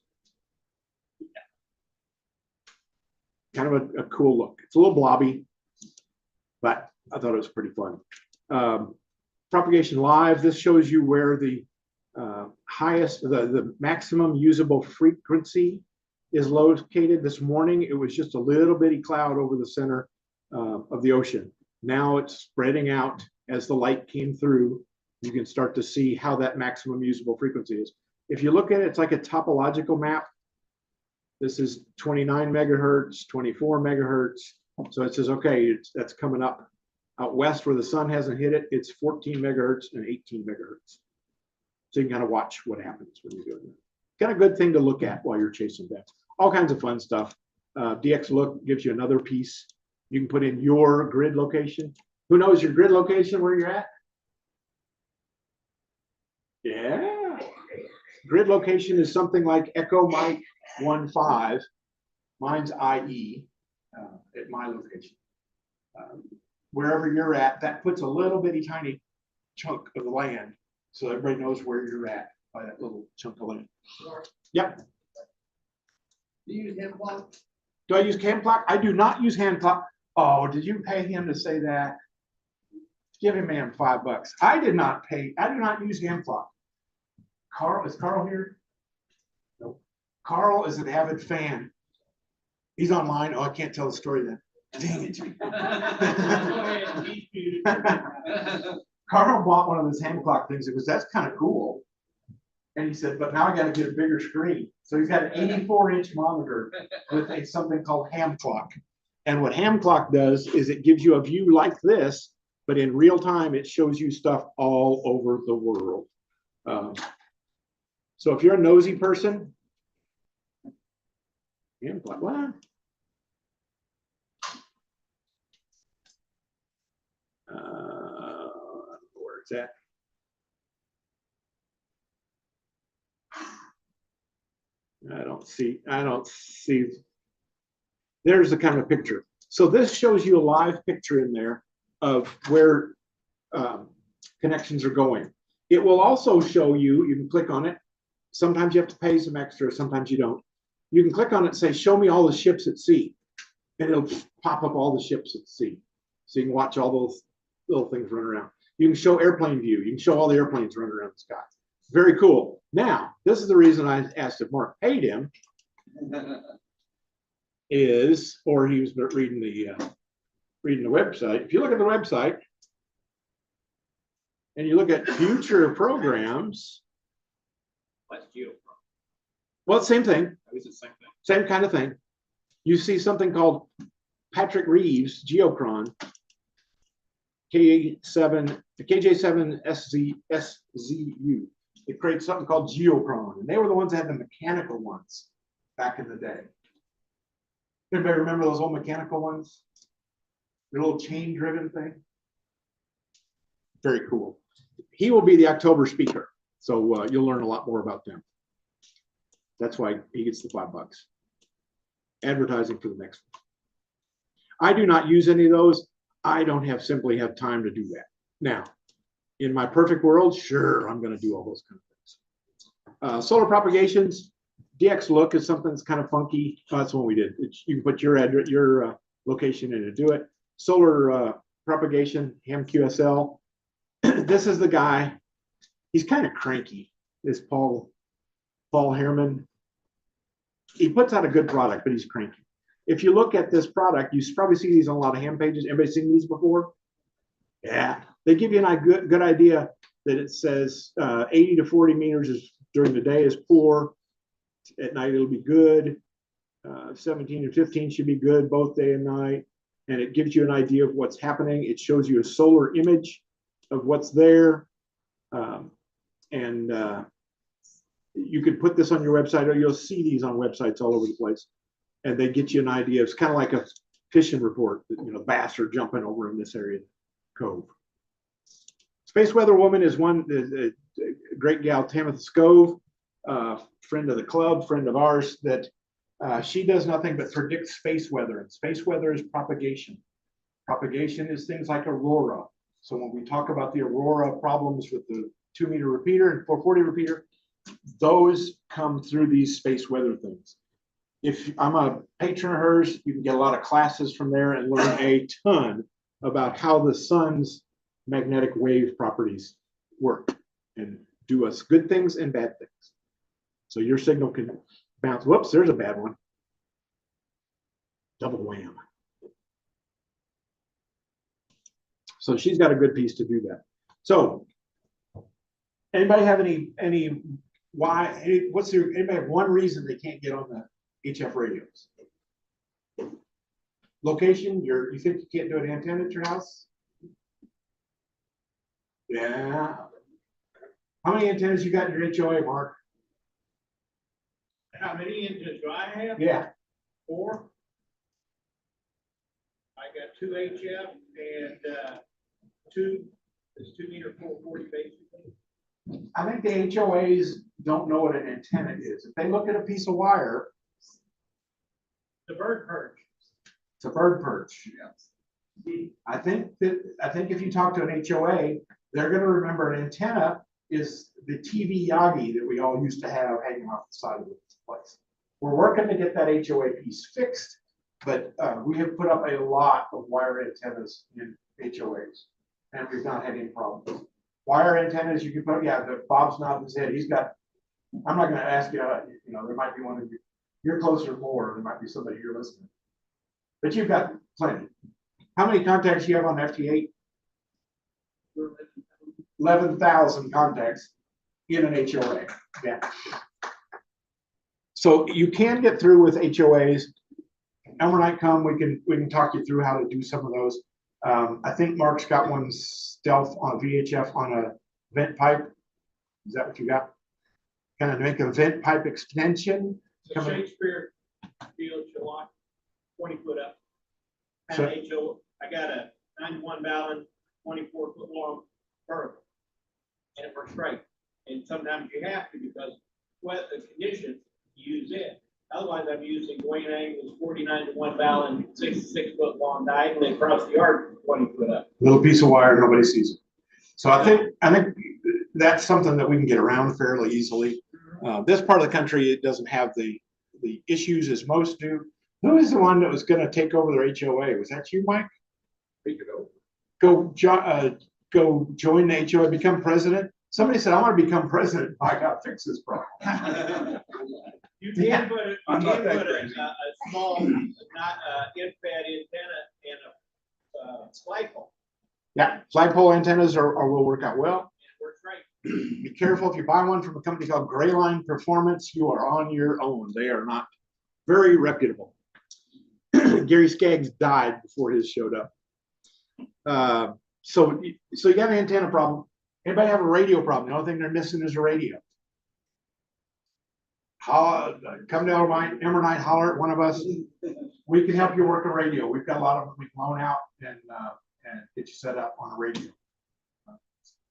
Kind of a cool look. It's a little blobby, but I thought it was pretty fun. Propagation live. This shows you where the the maximum usable frequency is located. This morning, it was just a little bitty cloud over the center of the ocean. Now it's spreading out as the light came through. You can start to see how that maximum usable frequency is. If you look at it, it's like a topological map. This is 29 megahertz, 24 megahertz. So it says, okay, that's coming up. Out west where the sun hasn't hit it, it's 14 megahertz and 18 megahertz. So you can kind of watch what happens when you're doing that. Kind of good thing to look at while you're chasing bands. All kinds of fun stuff. DX Look gives you another piece. You can put in your grid location. Who knows your grid location where you're at? Yeah. Grid location is something like Echo Mike 15. Mine's IE at my location. Wherever you're at, that puts a little bitty tiny chunk of the land so everybody knows where you're at by that little chunk of land. Yep. Do you use hand clock? Do I use hand clock? I do not use hand clock. Oh, did you pay him to say that? Give him man $5. I did not use ham clock. Carl, is Carl here? Nope. Carl is an avid fan. He's online. Oh, I can't tell the story then. Dang it. Carl bought one of those hand clock things. It was, that's kind of cool. And he said, but now I got to get a bigger screen. So he's got an 84-inch monitor with something called ham clock. And what ham clock does is it gives you a view like this, but in real time, it shows you stuff all over the world. So if you're a nosy person, ham clock, what? Where it's at. I don't see. There's the kind of picture. So this shows you a live picture in there of where connections are going. It will also show you, you can click on it. Sometimes you have to pay some extra, sometimes you don't. You can click on it and say, show me all the ships at sea. And it'll pop up all the ships at sea. So you can watch all those little things run around. You can show airplane view. You can show all the airplanes running around the sky. Very cool. Now, this is the reason I asked if Mark paid him is, or he was reading the website. If you look at the website and you look at future programs, What's Geo? well, same thing, It's the same thing. same kind of thing. You see something called Patrick Reeves Geochron KJ7 SZU. It creates something called Geochron, and they were the ones that had the mechanical ones back in the day. Anybody remember those old mechanical ones? The little chain-driven thing. Very cool. He will be the October speaker, so you'll learn a lot more about them. That's why he gets the $5. Advertising for the next one. I do not use any of those. I don't simply have time to do that. Now, in my perfect world, sure, I'm going to do all those kind of things. Solar propagations, DX look is something that's kind of funky. Oh, that's what we did. You can put your address, your location in to do it. Solar propagation, ham QSL. This is the guy. He's kind of cranky. This Paul Harriman. He puts out a good product, but he's cranky. If you look at this product, you probably see these on a lot of ham pages. Everybody seen these before? Yeah, they give you a good idea that it says 80 to 40 meters is during the day is poor. At night it'll be good. 17 and 15 should be good both day and night. And it gives you an idea of what's happening. It shows you a solar image of what's there. You could put this on your website, or you'll see these on websites all over the place. And they get you an idea. It's kind of like a fishing report. Bass are jumping over in this area cove. Space Weather Woman is one, a great gal, Tamitha Scove, friend of the club, friend of ours, that she does nothing but predict space weather. And space weather is propagation. Propagation is things like aurora. So when we talk about the aurora problems with the 2-meter repeater and 440 repeater, those come through these space weather things. If I'm a patron of hers, you can get a lot of classes from there and learn a ton about how the sun's magnetic wave properties work and do us good things and bad things. So your signal can bounce. Whoops, there's a bad one. Double wham. So she's got a good piece to do that. So anybody have anybody have one reason they can't get on the HF radios? Location, you think you can't do an antenna at your house? Yeah. How many antennas you got in your HOA, Mark? How many antennas do I have? Yeah. 4. I got 2 HF and 2 2-meter 440 basically. I think the HOAs don't know what an antenna is. If they look at a piece of wire, The bird perch. it's a bird perch. I think if you talk to an HOA, they're going to remember an antenna is the TV Yagi that we all used to have hanging off the side of the place. We're working to get that HOA piece fixed, but we have put up a lot of wire antennas in HOAs. and we've not had any problems. Wire antennas, you can put, yeah, Bob's nodding his head, he's got, I'm not gonna ask you, you know, there might be one of you, you're closer to more, there might be somebody here listening. But you've got plenty. How many contacts do you have on FT8? 11,000 contacts in an HOA, yeah. So you can get through with HOAs. And when I come, we can talk you through how to do some of those. I think Mark's got one stealth on a VHF on a vent pipe. Is that what you got? Kind of make a vent pipe extension. So Shakespeare Field July, 20 foot up. So- I got a 91 Ballon, 24 foot long vertical. And it works great. And sometimes you have to because the conditions, you use it. Otherwise, I'm using Dwayne Angle's 49 to 1 Ballon, 66 foot long diagonally across the yard, 20 foot up. Little piece of wire, nobody sees it. So I think that's something that we can get around fairly easily. This part of the country, it doesn't have the issues as most do. Who is the one that was going to take over their HOA? Was that you, Mike? Go join the HOA, become president. Somebody said, I want to become president. I got to fix this problem. You can put a small, not infrared antenna in a flagpole. Yeah, flagpole antennas will work out well. It works great. Be careful if you buy one from a company called Grayline Performance, you are on your own. They are not very reputable. Gary Skaggs died before his showed up. So you got an antenna problem. Anybody have a radio problem? The only thing they're missing is a radio. Come down to Emmernight, holler at one of us. We can help you work a radio. We've got a lot of them we can loan out and get you set up on a radio.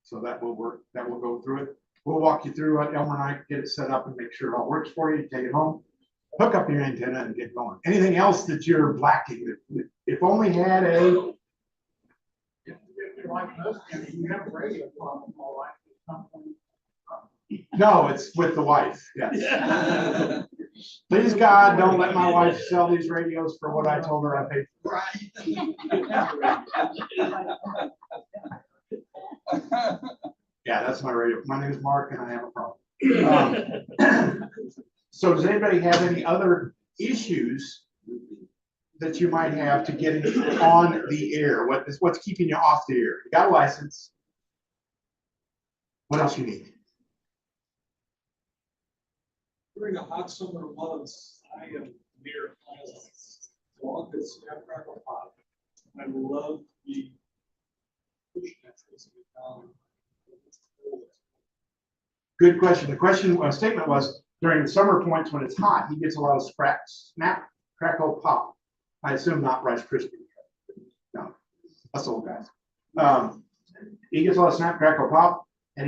So that will work. That will go through it. We'll walk you through at Elmer get it set up and make sure it all works for you. Take it home, hook up your antenna and get going. Anything else that you're lacking? If only had a. No, it's with the wife. Yes. Please God, don't let my wife sell these radios for what I told her I paid for. Yeah, that's my radio. My name is Mark and I have a problem. So does anybody have any other issues that you might have to get on the air? What's keeping you off the air? You got a license. What else you need? During the hot summer months, I am near long as Snapcrackle Pop. I love the push metrics down. Good question. The statement was during the summer points when it's hot, he gets a lot of snap, crackle, pop. I assume not Rice Krispies. No, that's old guys. He gets a lot of snap, crackle, pop, and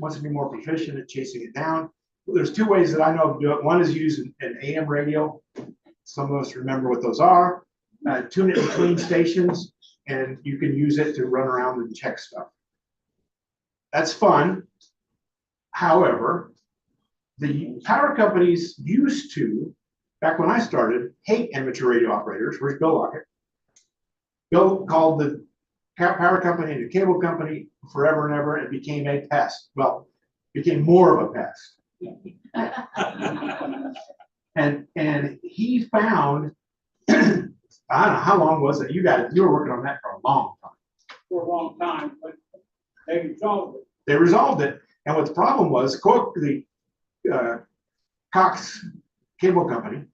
wants to be more proficient at chasing it down. There's two ways that I know to do it. One is use an AM radio. Some of us remember what those are. Tune it between stations, and you can use it to run around and check stuff. That's fun. However, the power companies used to, back when I started, hate amateur radio operators. Where's Bill Lockett? Bill called the power company and the cable company forever and ever, and it became a pest. Well, became more of a pest. And he found, I don't know, how long was it? You were working on that for a long time. For a long time, but they resolved it. They resolved it. And what the problem was, the Cox Cable Company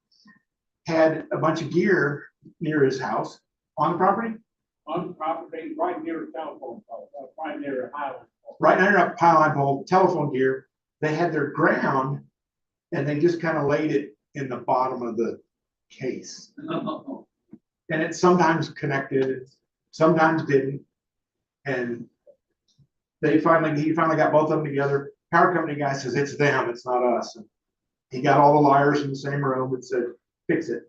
had a bunch of gear near his house on the property. On the property, right near a telephone pole, right near a highway pole. Right near a pylon pole, telephone gear. They had their ground, and they just kind of laid it in the bottom of the case. And it sometimes connected, sometimes didn't. And he finally got both of them together. Power company guy says, it's them, it's not us. And he got all the liars in the same room and said, fix it.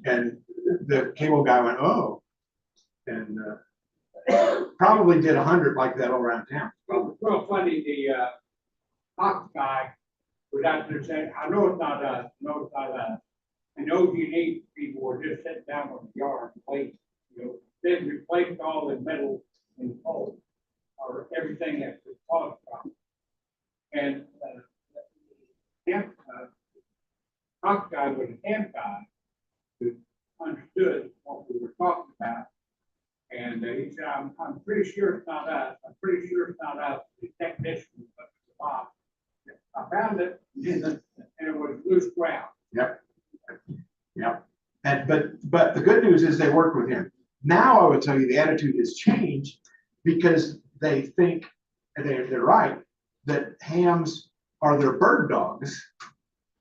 And the cable guy went, oh. And probably did 100 like that all around town. Well, funny, the Fox guy was out there saying, I know it's not us, I know you need people who are just sitting down on the yard and wait, they replaced all the metal in the pole, or everything that we talked about. And, talk guy was a camp guy who understood what we were talking about. And he said, I'm pretty sure it's not us. I'm pretty sure it's not us. The technician who put the box. I found it and it was loose ground. Yep. Yep. And, but the good news is they worked with him. Now I would tell you the attitude has changed because they think, and they're right, that hams are their bird dogs.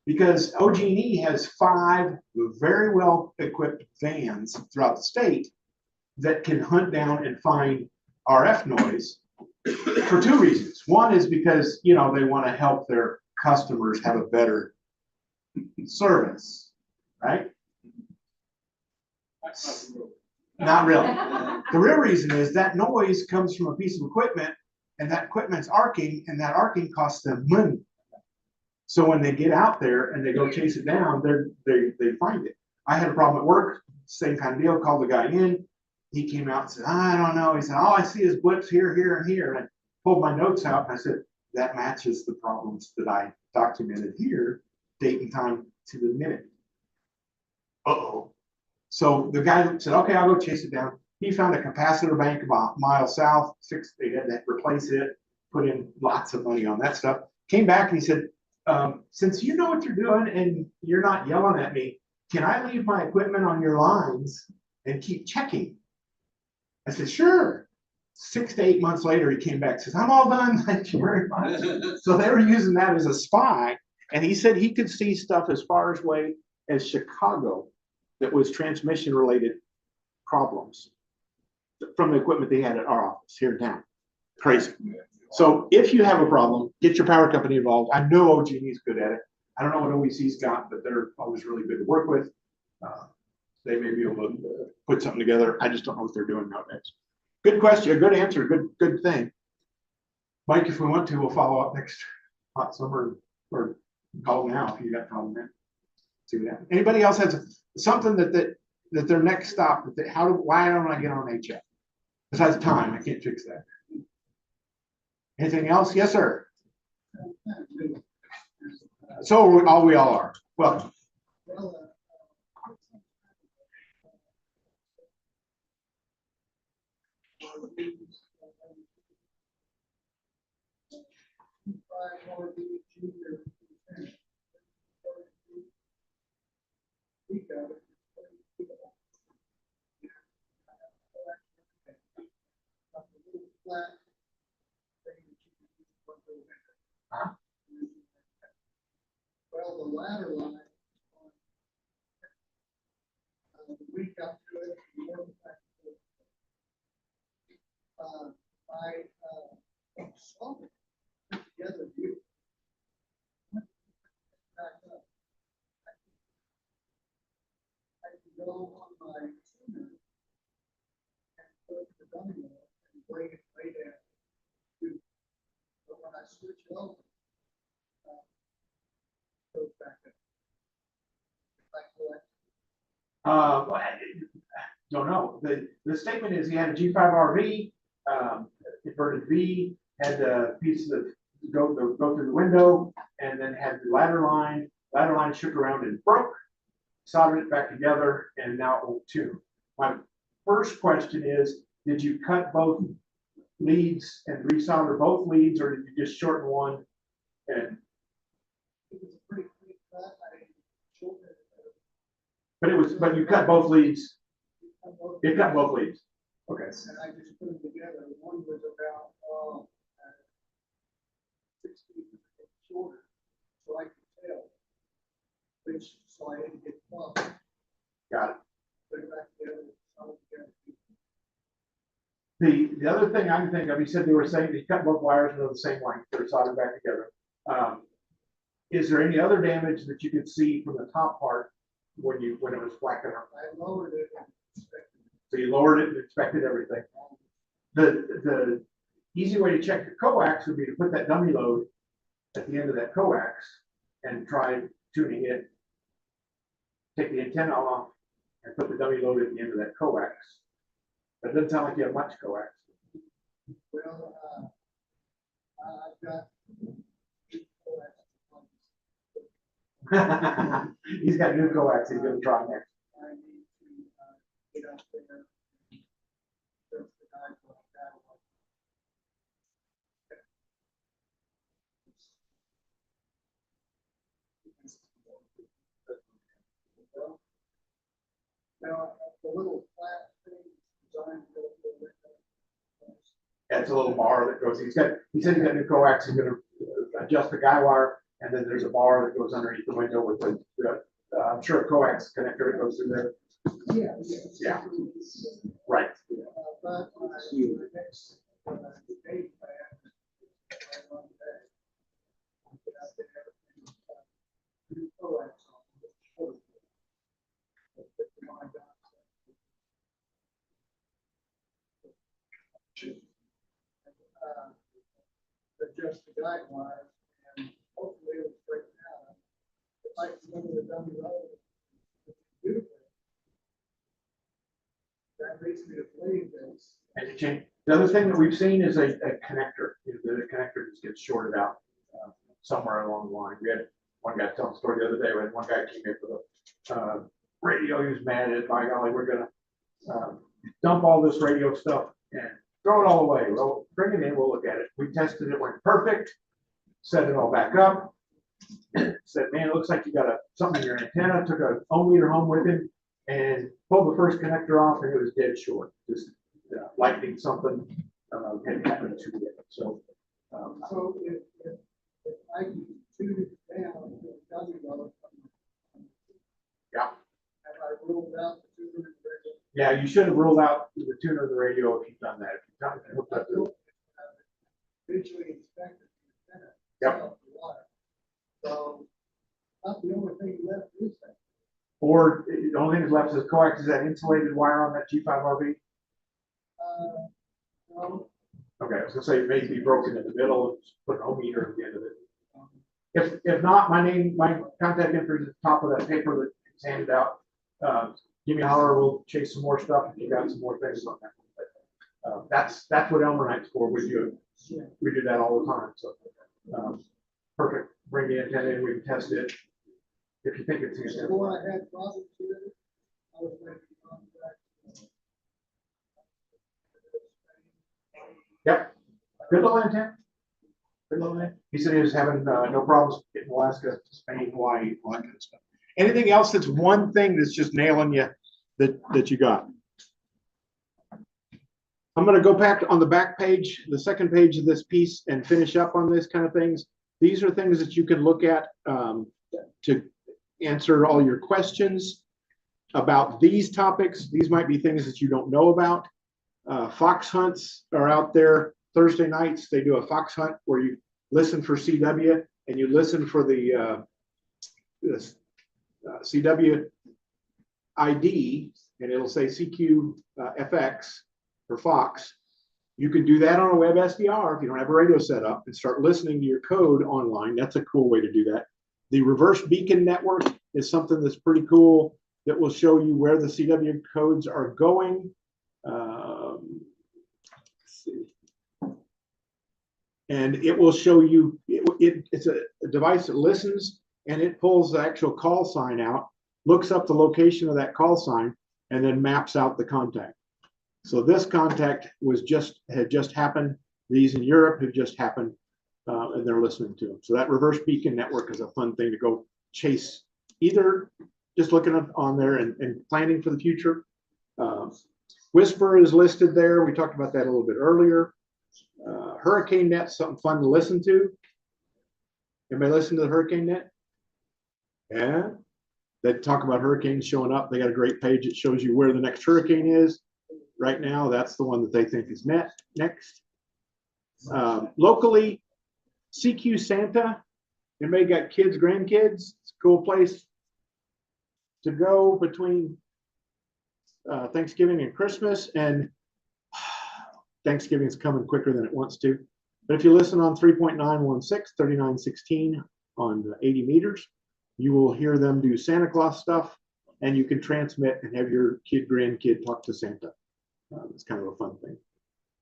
Because OG&E has 5 very well equipped vans throughout the state that can hunt down and find RF noise for 2 reasons. One is because, you know, they want to help their customers have a better service, right? Not really. The real reason is that noise comes from a piece of equipment, and that equipment's arcing, and that arcing costs them money. So when they get out there and they go chase it down, they find it. I had a problem at work, same kind of deal, called the guy in. He came out and said, I don't know. He said, all I see is blips here, here, and here. And I pulled my notes out and I said, that matches the problems that I documented here, date and time to the minute. Uh-oh. So the guy said, okay, I'll go chase it down. He found a capacitor bank about a mile south, they had to replace it, put in lots of money on that stuff. Came back and he said, since you know what you're doing and you're not yelling at me, can I leave my equipment on your lines and keep checking? I said, sure. 6 to 8 months later, he came back and says, I'm all done. Thank you very much. So they were using that as a spy. And he said he could see stuff as far away as Chicago that was transmission related problems from the equipment they had at our office here in town. Crazy. So if you have a problem, get your power company involved. I know OG&E is good at it. I don't know what OEC's got, but they're always really good to work with. They may be able to put something together. I just don't know what they're doing nowadays. Good question, good answer, good thing. Mike, if we want to, we'll follow up next hot summer or call now if you got a problem there. See that. Anybody else has something that their next stop, why don't I get on HF? Besides time, I can't fix that. Anything else? Yes, sir. So we all are. Well. Well, the ladder line, we got to it. I saw it put together. I can go on my tuner and put the dummy on and bring it right down. But when I switch it over, goes back up. I don't know. The statement is he had a G5 RV, inverted V, had a piece of go through the window, and then had the ladder line. Ladder line shook around and broke, soldered it back together, and now it won't tune. My first question is, did you cut both leads and resolder both leads, or did you just shorten one? And It was a pretty quick cut. I shortened it. but you cut both leads. It cut both leads. Okay. And I just put them together. One was about 6 feet shorter, so I could tell which side to get from. Got it. Put it back together. Solid together. The other thing I can think of, he said they were saying they cut both wires and they're the same length, they're soldered back together. Is there any other damage that you could see from the top part when it was flacking up? I lowered it and inspected it. So you lowered it and inspected everything. The easy way to check the coax would be to put that dummy load at the end of that coax and try tuning it. Take the antenna off and put the dummy load at the end of that coax. But it doesn't sound like you have much coax. Well, I've got. He's got new coax he's gonna try next. I need to get up there. Just the guys like that. Now, the little flat thing designed to go through the window. It's a little bar that goes, he said he's got new coax, he's gonna adjust the guy wire, and then there's a bar that goes underneath the window with I'm sure a coax connector that goes through there. Yeah. Yeah. Right. But when I do the next, date plan, right on the day, I get out there, new coax on. Adjust the guide wires and hopefully it'll straighten out. If I remember the dummy road, it's beautiful. That leads me to believe this. And you change. The other thing that we've seen is a connector. The connector just gets shorted out somewhere along the line. We had one guy telling a story the other day when one guy came in with a radio. He was mad at it. By golly, we're gonna dump all this radio stuff and throw it all away. Well, bring it in. We'll look at it. We tested it. Went perfect. Set it all back up. Said, man, it looks like you got something in your antenna. Took a ohm meter home with him and pulled the first connector off, and it was dead short. Just lightning something had happened to it. So, So if I can tune it down to the dummy road. yeah. Have I ruled out the tuner and radio? Yeah, you should have ruled out the tuner of the radio if you've done that. If you've done it, hooked up to it. Visually inspected the antenna. Yep. Set up the wire. So, not the only thing left is that. Or the only thing that's left is coax. Is that insulated wire on that G5RB? No. Okay, I was gonna say it may be broken in the middle and just put an ohm meter at the end of it. If not, my contact info is at the top of that paper that's handed out. Give me a holler, we'll chase some more stuff if you got some more things on that. But, that's what Elmer for. We do that all the time. So perfect. Bring the antenna in, we can test it. If you think it's Before I had problems with it, I was making contact. Yep. Good little antenna. Good little antenna. He said he was having no problems getting Alaska, Spain, Hawaii, all that kind of stuff. Anything else that's one thing that's just nailing you that you got? I'm going to go back on the back page, the second page of this piece, and finish up on this kind of things. These are things that you can look at to answer all your questions about these topics. These might be things that you don't know about. Fox hunts are out there Thursday nights. They do a fox hunt where you listen for CW and you listen for the CW ID, and it'll say CQ-FX for Fox. You can do that on a web SDR if you don't have a radio set up and start listening to your code online. That's a cool way to do that. The reverse beacon network is something that's pretty cool that will show you where the CW codes are going. Let's see. And it will show you, it's a device that listens and it pulls the actual call sign out, looks up the location of that call sign, and then maps out the contact. So this contact had just happened. These in Europe have just happened, and they're listening to them. So that reverse beacon network is a fun thing to go chase, either just looking on there and planning for the future. Whisper is listed there. We talked about that a little bit earlier. Hurricane Net's something fun to listen to. Anybody listen to the Hurricane Net? Yeah. They talk about hurricanes showing up. They got a great page that shows you where the next hurricane is. Right now, that's the one that they think is next. Locally, CQ Santa. Anybody got kids, grandkids? It's a cool place to go between Thanksgiving and Christmas, and Thanksgiving is coming quicker than it wants to. But if you listen on 3.916, 3916 on 80 meters, you will hear them do Santa Claus stuff, and you can transmit and have your kid, grandkid talk to Santa. It's kind of a fun thing.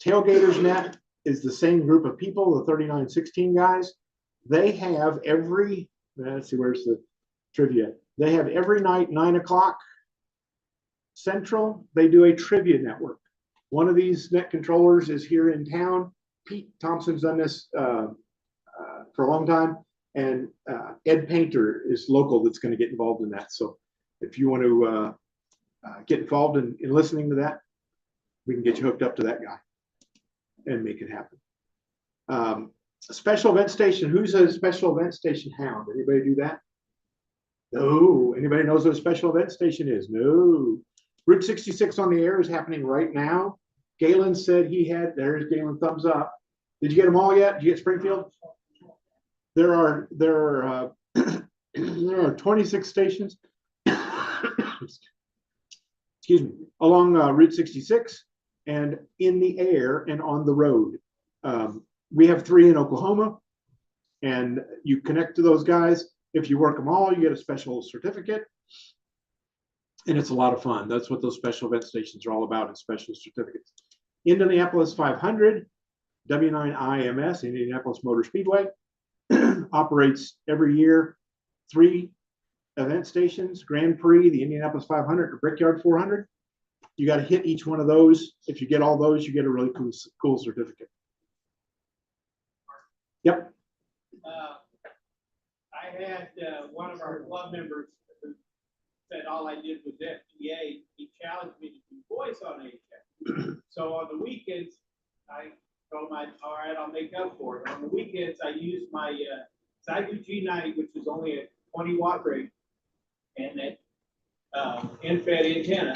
Tailgaters Net is the same group of people, the 3916 guys. They have every, let's see, where's the trivia? They have every night, 9 o'clock Central, they do a trivia network. One of these net controllers is here in town. Pete Thompson's done this for a long time. And Ed Painter is local that's going to get involved in that. So if you want to get involved in listening to that, we can get you hooked up to that guy and make it happen. A special event station. Who's a special event station hound? Anybody do that? No. Anybody knows what a special event station is? No. Route 66 on the air is happening right now. Galen said he had, there's Galen, thumbs up. Did you get them all yet? Did you get Springfield? There are 26 stations excuse me, along Route 66 and in the air and on the road. We have 3 in Oklahoma, and you connect to those guys. If you work them all, you get a special certificate, and it's a lot of fun. That's what those special event stations are all about, is special certificates. Indianapolis 500, W9IMS, Indianapolis Motor Speedway, operates every year 3 event stations: Grand Prix, the Indianapolis 500, or Brickyard 400. You got to hit each one of those. If you get all those, you get a really cool certificate. Yep. I had one of our club members who said all I did was FDA. He challenged me to do voice on AHF. So on the weekends, I told him, all right, I'll make up for it. On the weekends, I use my I do G90, which is only a 20-watt rate, and that N5HZR antenna.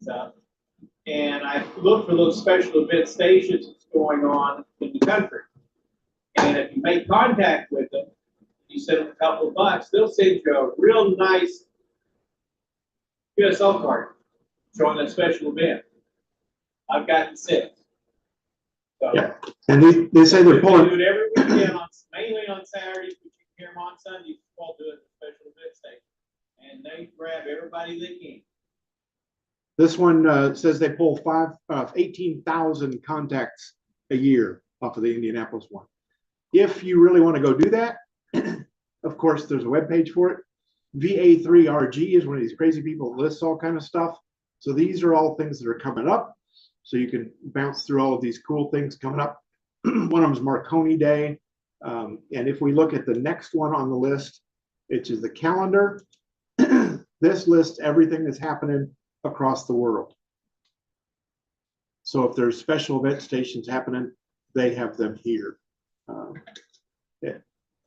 So, and I look for those special event stations that's going on in the country. And if you make contact with them, you send them a couple of bucks, they'll send you a real nice USL card showing that special event. I've gotten 6. So, yeah. And they say they're pulling. Do it every weekend, mainly on Saturdays, but you can hear them on Sundays. We'll do it at the special event station. And they grab everybody they can. This one says they pull 18,000 contacts a year off of the Indianapolis one. If you really want to go do that, of course, there's a web page for it. VA3RG is one of these crazy people that lists all kind of stuff. So these are all things that are coming up. So you can bounce through all of these cool things coming up. One of them is Marconi Day. And if we look at the next one on the list, which is the calendar, this lists everything that's happening across the world. So if there's special event stations happening, they have them here.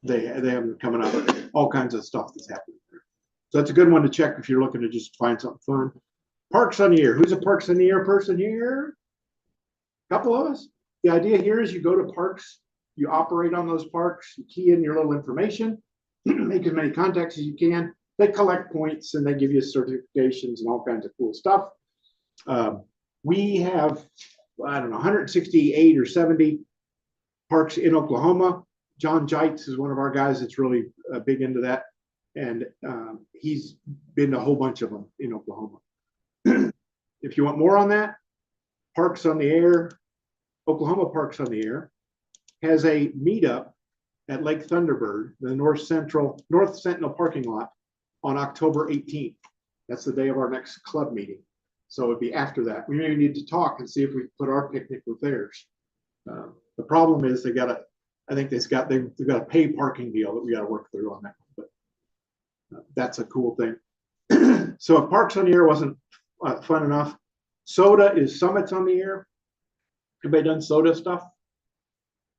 They have them coming up, all kinds of stuff that's happening there. So that's a good one to check if you're looking to just find something fun. Parks on the Air. Who's a Parks on the Air person here? A couple of us. The idea here is you go to parks, you operate on those parks, you key in your little information, make as many contacts as you can. They collect points and they give you certifications and all kinds of cool stuff. We have, I don't know, 168 or 70 parks in Oklahoma. John Jites is one of our guys that's really big into that. And he's been to a whole bunch of them in Oklahoma. If you want more on that, Parks on the Air, Oklahoma Parks on the Air, has a meetup at Lake Thunderbird, the North Sentinel parking lot, on October 18th. That's the day of our next club meeting. So it'd be after that. We may need to talk and see if we put our picnic with theirs. The problem is they've got a pay parking deal that we got to work through on that one, but that's a cool thing. So if Parks on the Air wasn't fun enough, SOTA is Summits on the Air. Everybody done SOTA stuff?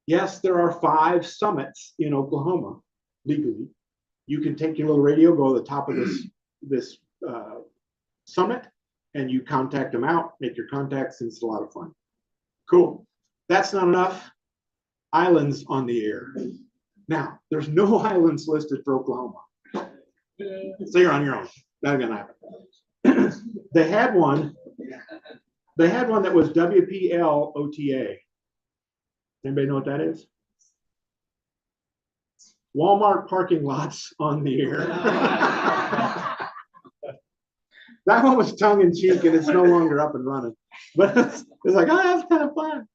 Yes, there are 5 summits in Oklahoma legally. You can take your little radio, go to the top of this summit, and you contact them out, make your contacts, and it's a lot of fun. Cool. That's not enough. Islands on the Air. Now, there's no islands listed for Oklahoma. So you're on your own. Not gonna happen. They had one that was WPL OTA. Anybody know what that is? Walmart parking lots on the air. That one was tongue in cheek and it's no longer up and running. But it's like, oh, that's kind of fun.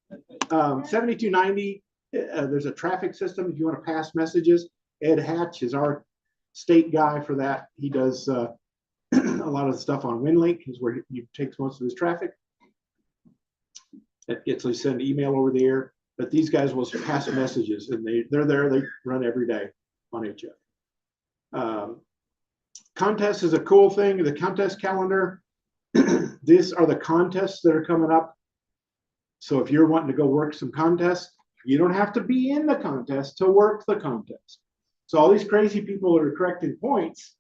7290, there's a traffic system if you want to pass messages. Ed Hatch is our state guy for that. He does a lot of the stuff on WinLink, is where he takes most of his traffic. It gets to send email over the air, but these guys will pass messages, and they're there. They run every day on HF. Contest is a cool thing. The contest calendar. These are the contests that are coming up. So if you're wanting to go work some contests, you don't have to be in the contest to work the contest. So all these crazy people are correcting points,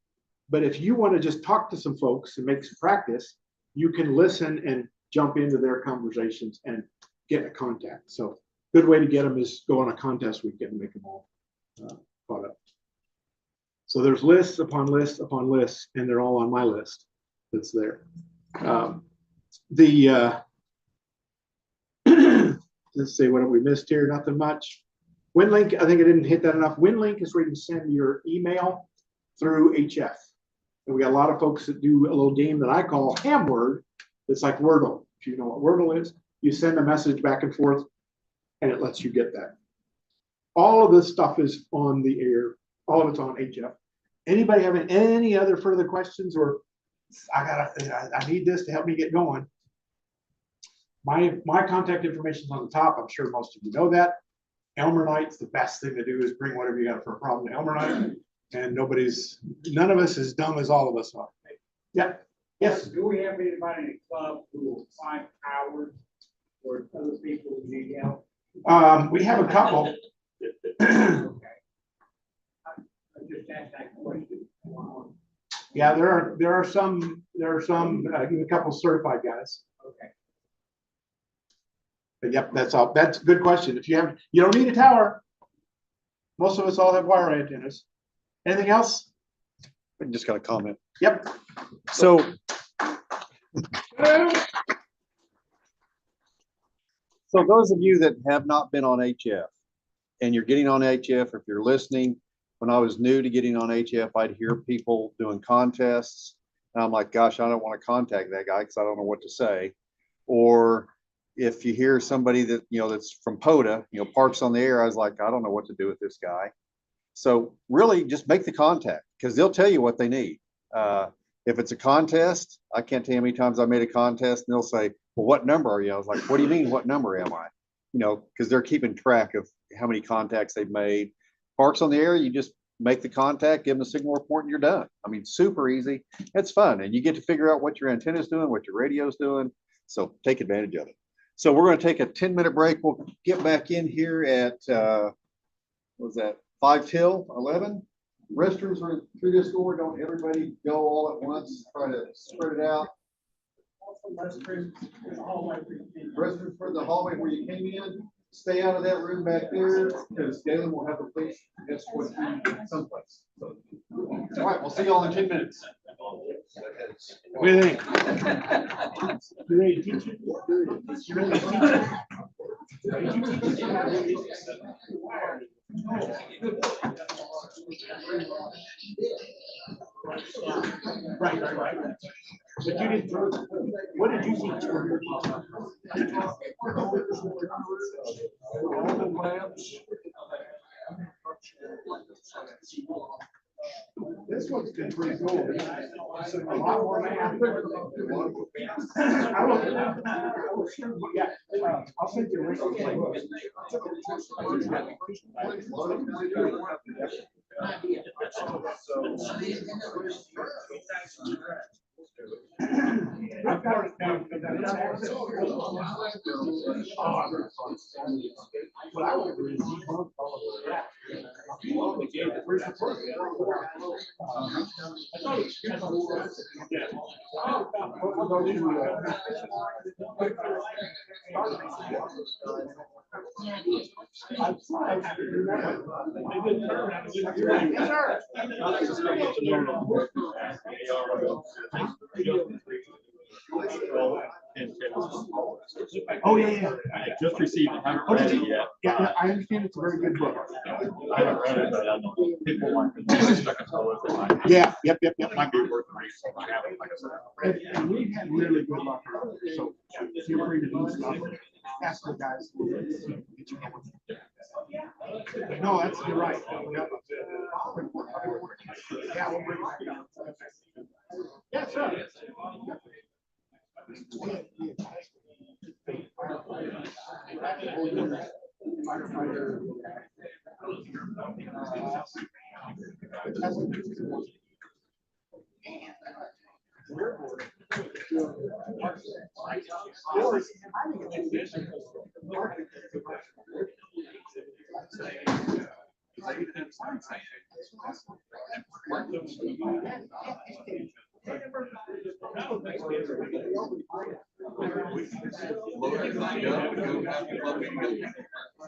but if you want to just talk to some folks and make some practice, you can listen and jump into their conversations and get a contact. So good way to get them is go on a contest weekend and make them all caught up. So there's lists upon lists upon lists, and they're all on my list that's there. Let's see, what have we missed here? Nothing much. WinLink, I think I didn't hit that enough. WinLink is where you can send your email through HF. And we got a lot of folks that do a little game that I call Hamword. It's like Wordle. If you know what Wordle is, you send a message back and forth, and it lets you get that. All of this stuff is on the air. All of it's on HF. Anybody having any other further questions, or I need this to help me get going? My contact information is on the top. I'm sure most of you know that. Elmer Night's the best thing to do is bring whatever you got for a problem to Elmer Night. And none of us is dumb as all of us are. Yeah. Yes. Do we have anybody in the club who will find hours for other people who need help? We have a couple. I just asked that question. Yeah, there are some, a couple certified guys. Okay. But yep, that's all. That's a good question. If you don't need a tower. Most of us all have wire antennas. Anything else? I just got a comment. Yep. So those of you that have not been on HF and you're getting on HF, if you're listening, when I was new to getting on HF, I'd hear people doing contests. And I'm like, gosh, I don't want to contact that guy because I don't know what to say. Or if you hear somebody that, that's from POTA, parks on the air, I was like, I don't know what to do with this guy. So really just make the contact because they'll tell you what they need. If it's a contest, I can't tell you how many times I made a contest and they'll say, well, what number are you? I was like, what do you mean? What number am I? Because they're keeping track of how many contacts they've made. Parks on the air, you just make the contact, give them a signal report, and you're done. I mean, super easy. It's fun. And you get to figure out what your antenna is doing, what your radio is doing. So take advantage of it. So we're going to take a 10-minute break. We'll get back in here at, what was that, 5 till 11? Restrooms are through this door. Don't everybody go all at once. Try to spread it out. Restrooms for the hallway where you came in. Stay out of that room back there because Galen will have a place escort you someplace. So, all right, we'll see you all in 10 minutes. What do you think? You ready to teach it? You ready to teach it? Right. But you didn't throw it. What did you teach? This one's been pretty cool. A lot more math. I'll send you a link. I've got it down. What I would do is debunk all of the crap. Oh, yeah. I just received it. Haven't Oh, read did it you? yet. Yeah, I understand it's a very good book. I haven't read it, but I know people want to. Yeah, yep. Might be worth reading. I haven't, like I said. And we've had really good luck. So feel free to do stuff. Ask the guys. No, that's, you're right. Yeah, we'll bring it down. Yeah, sure.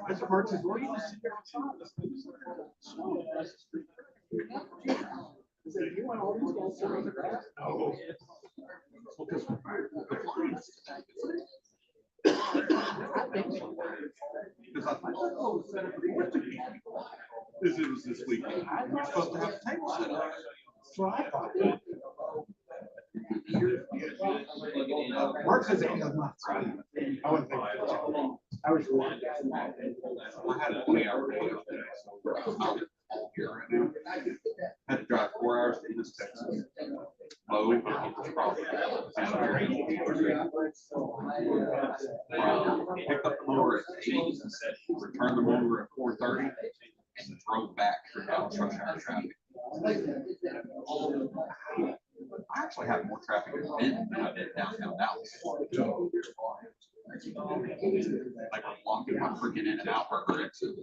Mr. Marks is where you sit there you want all these guys sitting on the grass? No. Because it was this weekend. You're supposed to have a table set up. That's what I thought. Mark says it was not. I wouldn't think. I was wrong. I had a 20-hour day yesterday, so I'm here right now. Had to drive 4 hours to East Texas. Low, but it was probably. Picked up the mower at 8, returned the mower at 4:30, and drove back through rush hour traffic. I actually had more traffic in Benton than I did downtown Dallas. Like I'm blocking my freaking in and out burger exit.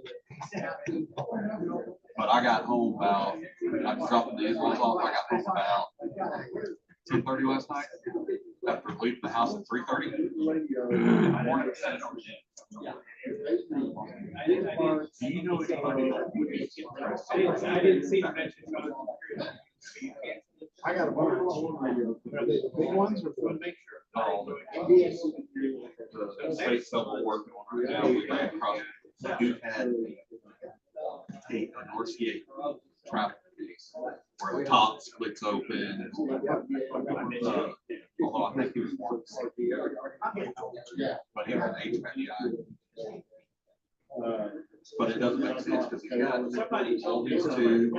But I got home about, I was dropping the Israels off, I got home about 10:30 last night. After leaving the house at 3:30 in the morning. Do you know anybody that would be interested? I didn't see the mention. I got a bunch. Are they the big ones or the make sure? All the state stuff we're working on right now, we ran across, you had a North Gate traffic piece where the top splits open. Although I think he was more, but he was an HVAC guy. But it doesn't make sense because he got these two.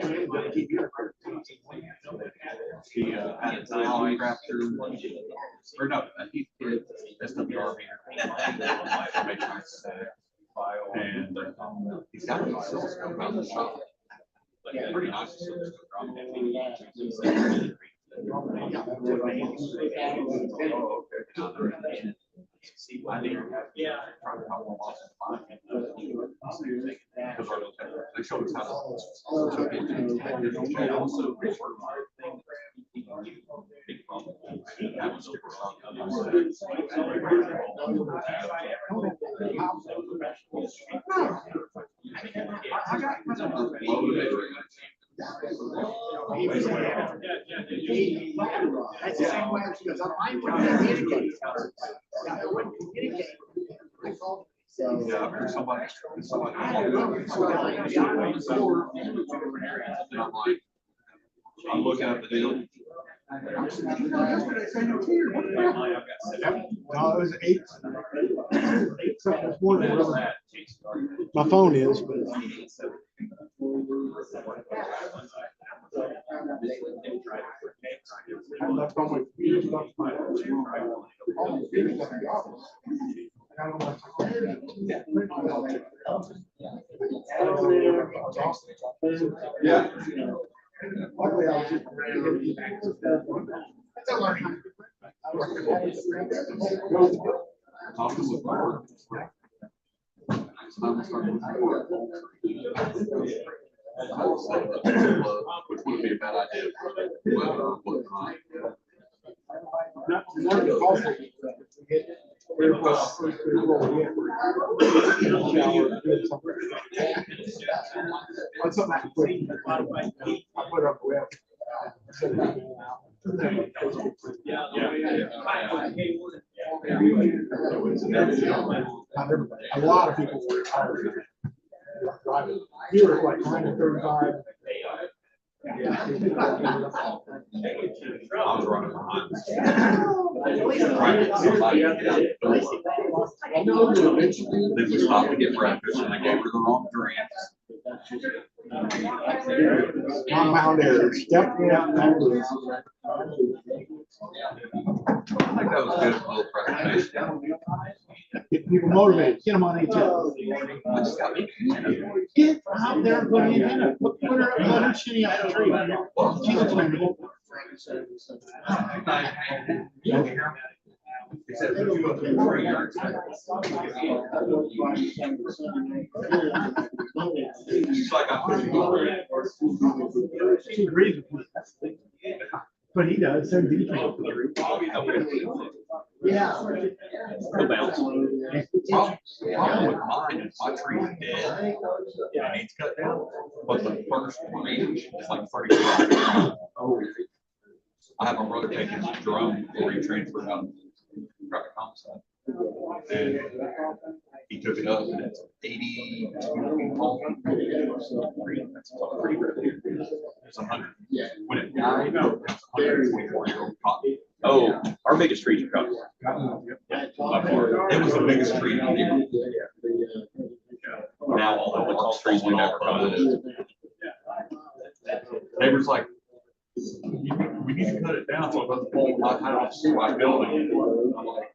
He had a dial crafter, or no, he did SWR meter. And he's got a oscilloscope out in the shop. Pretty nice oscilloscope. They showed us how to hook into and also That's the same way because I wouldn't communicate. I wouldn't communicate. I called. yeah, somebody. I'm looking at the deal. No, it was 8. Something this morning, whatever. My phone is, but. I left all my computers left my. All the computers left the office. I don't know. Yeah. Luckily, I was just. It's a learning. Talking with Mark. Which would be a bad idea. That's something I put up with. A lot of people were driving. You were like 9:35. I was running behind. Trying to get somebody to get out the door. Then we stopped to get breakfast and I gave her the wrong drink. Compound error, step down. I think that was good, a little presentation. Get people motivated, get them on HF. Get out there, put it in, put her, let her shitty out the tree. She's expendable. She's like, I'm pushing over it. She agrees with me. But he does, so do you. Yeah. He'll bounce. Problem with mine is my tree's dead. It needs cut down, but the first branch is like 30. I have my brother take his drone before he transferred out of traffic homicide. And he took it up and it's 82 feet tall. That's pretty rare. It's 100. When it died, it was 124-year-old cotton. Oh, our biggest trees are cotton. It was the biggest tree in here. Now all the tall trees we never cut it. Neighbor's like, we need to cut it down so it doesn't fall my house, my building. I'm like,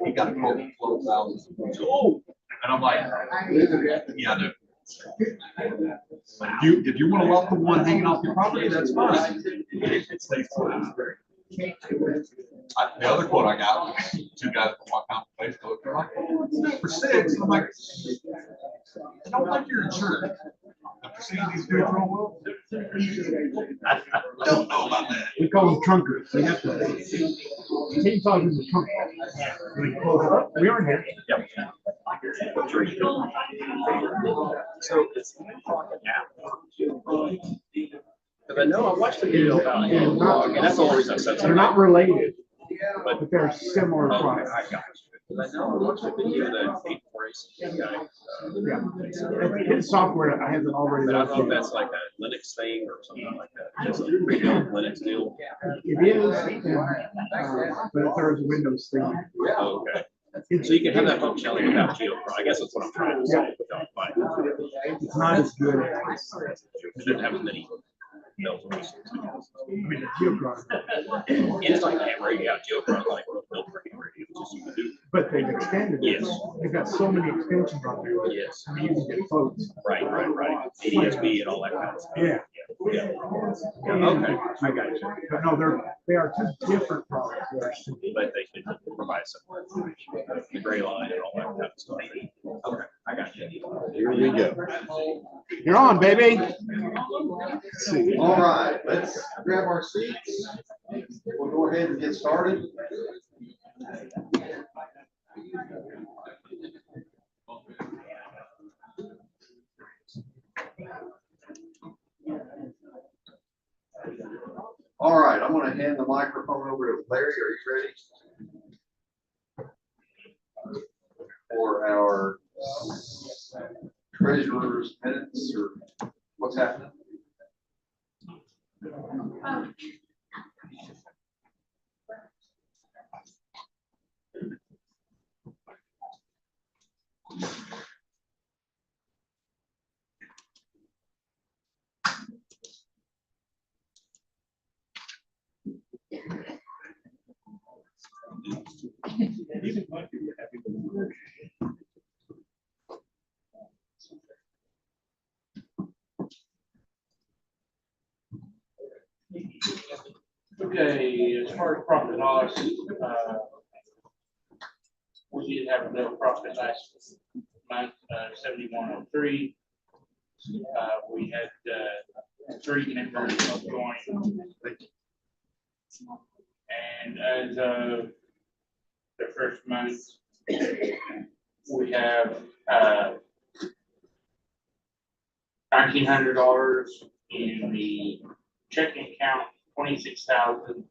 he got a quote for 12,000. And I'm like, yeah, no. If you want to love the one hanging off your property, that's fine. It stays closed. The other quote I got was 2 guys from my company Facebook. They're like, oh, it's for 6. And I'm like, I don't think you're insured. After seeing these dudes roll well, I don't know about that. We call them trunkers. They have to. Chainsaws is a trunk. We are here. Yep. So it's because I know I watched the video about him, and that's the only reason I said They're not related, but but they're similar I products. got you. Because I know I watched a video that Pete Race guy. Yeah. His software, I have it already. But I don't know if that's like a Linux thing or something like that. It's a pre-built Linux deal. It is, but there's a Windows thing. Okay. So you can have that functionality without GeoPro. I guess that's what I'm trying to say. It's not as good. It didn't have as many bells and whistles. I mean, the GeoPro. It's like ham radio, GeoPro, like built for ham radio. Just you can do. But they've extended it. Yes. They've got so many extensions on there. Yes. I mean, you can get floats. Right. ADSB and all that kind of stuff. Yeah. Yeah. Okay, I got you. But no, they are 2 different products. But they should provide some more information, the gray line and all that kind of stuff. Okay, I got you. Here we go. You're on, baby. Let's see. All right, let's grab our seats. We'll go ahead and get started. All right, I'm going to hand the microphone over to Larry. Are you ready? For our treasurer's minutes or what's happening? Okay, as far as profit and loss, we did have a little profit last month, 7103. We had 3 members join. And as of the first month, we have $1,900 in the checking account, 26,000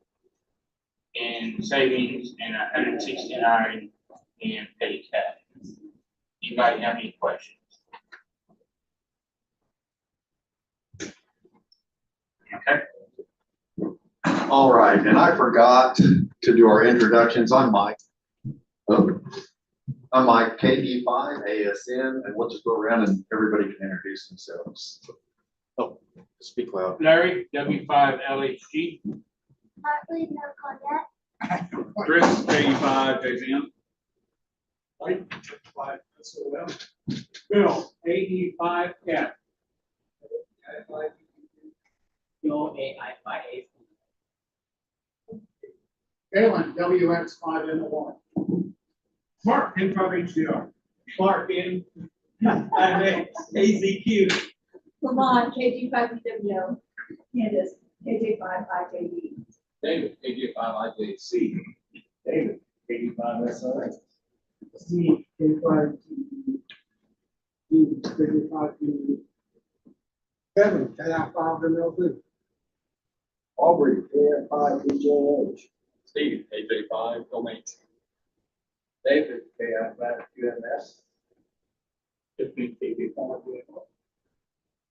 in savings, and 169 in petty cash. Anybody have any questions? Okay. All right, and I forgot to do our introductions. I'm Mike. Oh, I'm Mike, KE5ASN, and we'll just go around and everybody can introduce themselves. Oh, speak loud. Larry, W5LHG. Hartley, no Claudette. Chris, KE5JZM. Mike, 5 SOM. Bill, AE5F. Bill, AI5A. Galen, WX5N1. Mark, N5HZR. Clark in. AZQ. Lamont, KG5PWO. Candace, KJ5IJD. David, KG5IJC. David, KE5SRX. Steve, K5TV. KE5PW. Kevin, KI5MLB. Aubrey, KF5BJH. Steve, KJ5LH. David, KI5QMS. Tiffany, KV5VMO.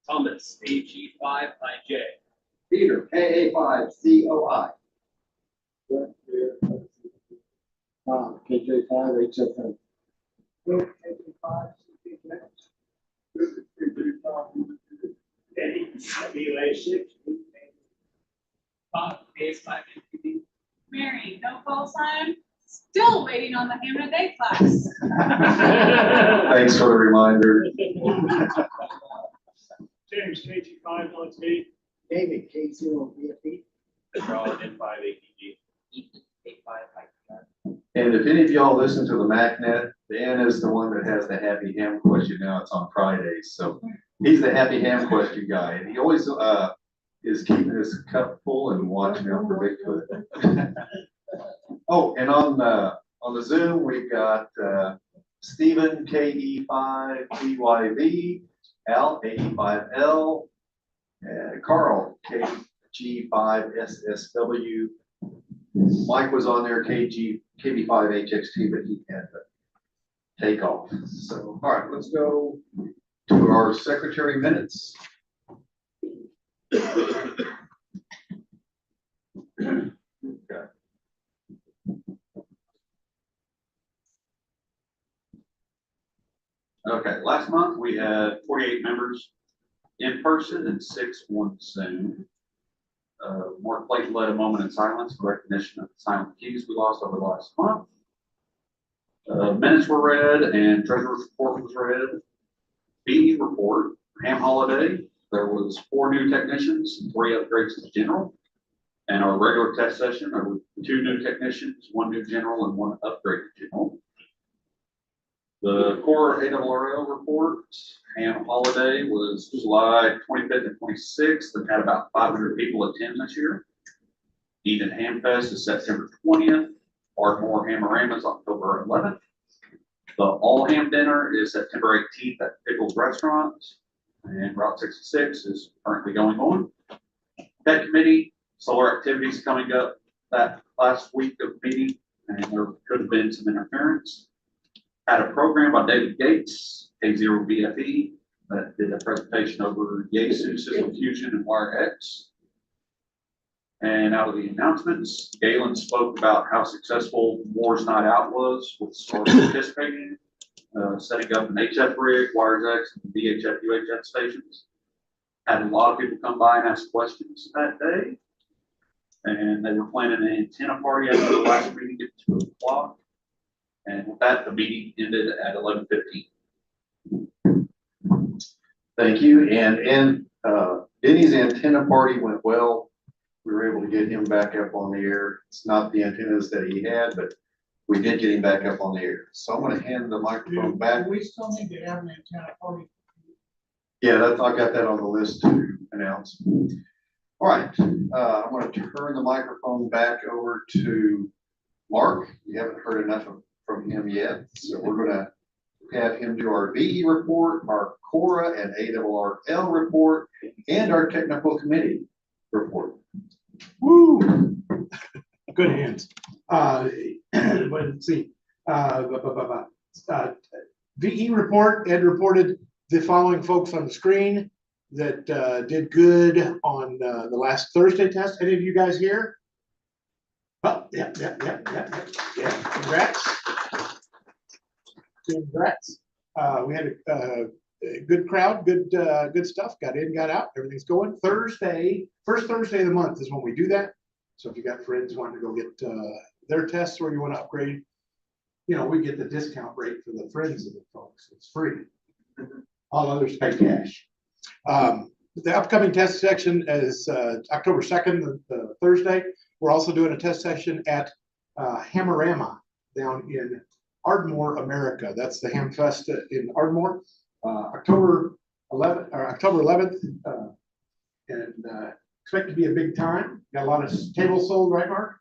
Thomas, AG5IJ. Peter, KA5COI. KJ5HFN. Eddie, WA6. Bob, KS5NPD. Mary, no call sign. Still waiting on the Hammer Day class. Thanks for the reminder. James, KG5LT. David, K0BFE. Charlotte, N5ATG. And if any of y'all listen to the MacNet, Dan is the one that has the happy ham question. Now it's on Fridays, so he's the happy ham question guy, and he always is keeping his cup full and watching out for Bigfoot. Oh, and on the Zoom we've got Stephen, KE5PYV, Al, KE5L, and Carl, KG5SSW. Mike was on there, KB5HXT, but he had to take off. So, all right, let's go to our secretary minutes. Okay. Okay, last month we had 48 members in person and 6 on Zoom. Mark Clayton led a moment in silence in recognition of the silent keys we lost over the last month. Minutes were read and treasurer's report was read. BE report, Ham holiday, there was 4 new technicians and 3 upgrades to general. And our regular test session, there were 2 new technicians, 1 new general, and 1 upgrade to general. The core ARRL report, Ham holiday was July 25th and 26th, and had about 500 people attend this year. Eden Ham Fest is September 20th. Ardmore Hamorama is October 11th. The All Ham Dinner is September 18th at Pickles Restaurant, and Route 66 is currently going on. Pet Committee, solar activities coming up that last week of meeting, and there could have been some interference. Had a program by David Gates, K0BFE, that did a presentation over Yaesu, System Fusion, and WireX. And out of the announcements, Galen spoke about how successful Moore's Night Out was with stores participating, setting up an HF rig, WireX, and VHF, UHF stations. Had a lot of people come by and ask questions that day. And they were planning an antenna party after the last meeting at 2 o'clock. And with that, the meeting ended at 11:15. Thank you. And Denny's antenna party went well. We were able to get him back up on the air. It's not the antennas that he had, but we did get him back up on the air. So I'm going to hand the microphone back. We still need to have an antenna party. Yeah, I got that on the list to announce. All right, I'm going to turn the microphone back over to Mark. You haven't heard enough from him yet, so we're going to have him do our VE report, our CORA and ARRL report, and our technical committee report. Woo! Good hands. Let's see. VE report, Ed reported the following folks on the screen that did good on the last Thursday test. Any of you guys here? Oh, yeah. Congrats. Congrats. We had a good crowd, good stuff. Got in, got out. Everything's going. Thursday, first Thursday of the month is when we do that. So if you got friends wanting to go get their tests or you want to upgrade, you know, we get the discount rate for the friends of the folks. It's free. All others pay cash. The upcoming test section is October 2nd, the Thursday. We're also doing a test session at Hammerama down in Ardmore, America. That's the Ham Fest in Ardmore, October 11th, and expect to be a big time. Got a lot of tables sold, right, Mark?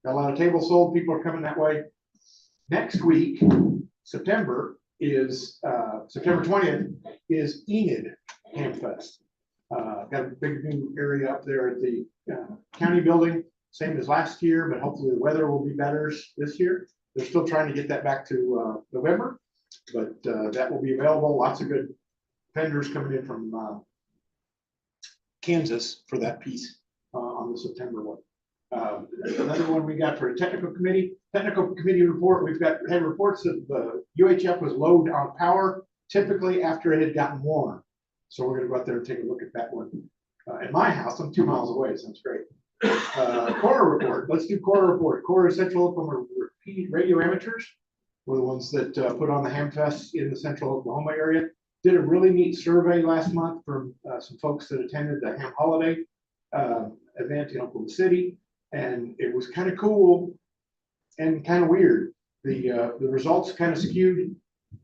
Got a lot of tables sold. People are coming that way. Next week, September 20th is Enid Ham Fest. Got a big new area up there at the county building, same as last year, but hopefully the weather will be better this year. They're still trying to get that back to November, but that will be available. Lots of good vendors coming in from Kansas for that piece on the September one. Another one we got for a technical committee report. We've had reports that the UHF was low on power, typically after it had gotten warm. So we're going to go out there and take a look at that one. At my house, I'm 2 miles away, so it's great. Core report. Let's do core report. Core is Central Oklahoma repeat radio amateurs. We're the ones that put on the Hamfest in the Central Oklahoma area. Did a really neat survey last month from some folks that attended the Ham Holiday event in Oklahoma City, and it was kind of cool and kind of weird. The results kind of skewed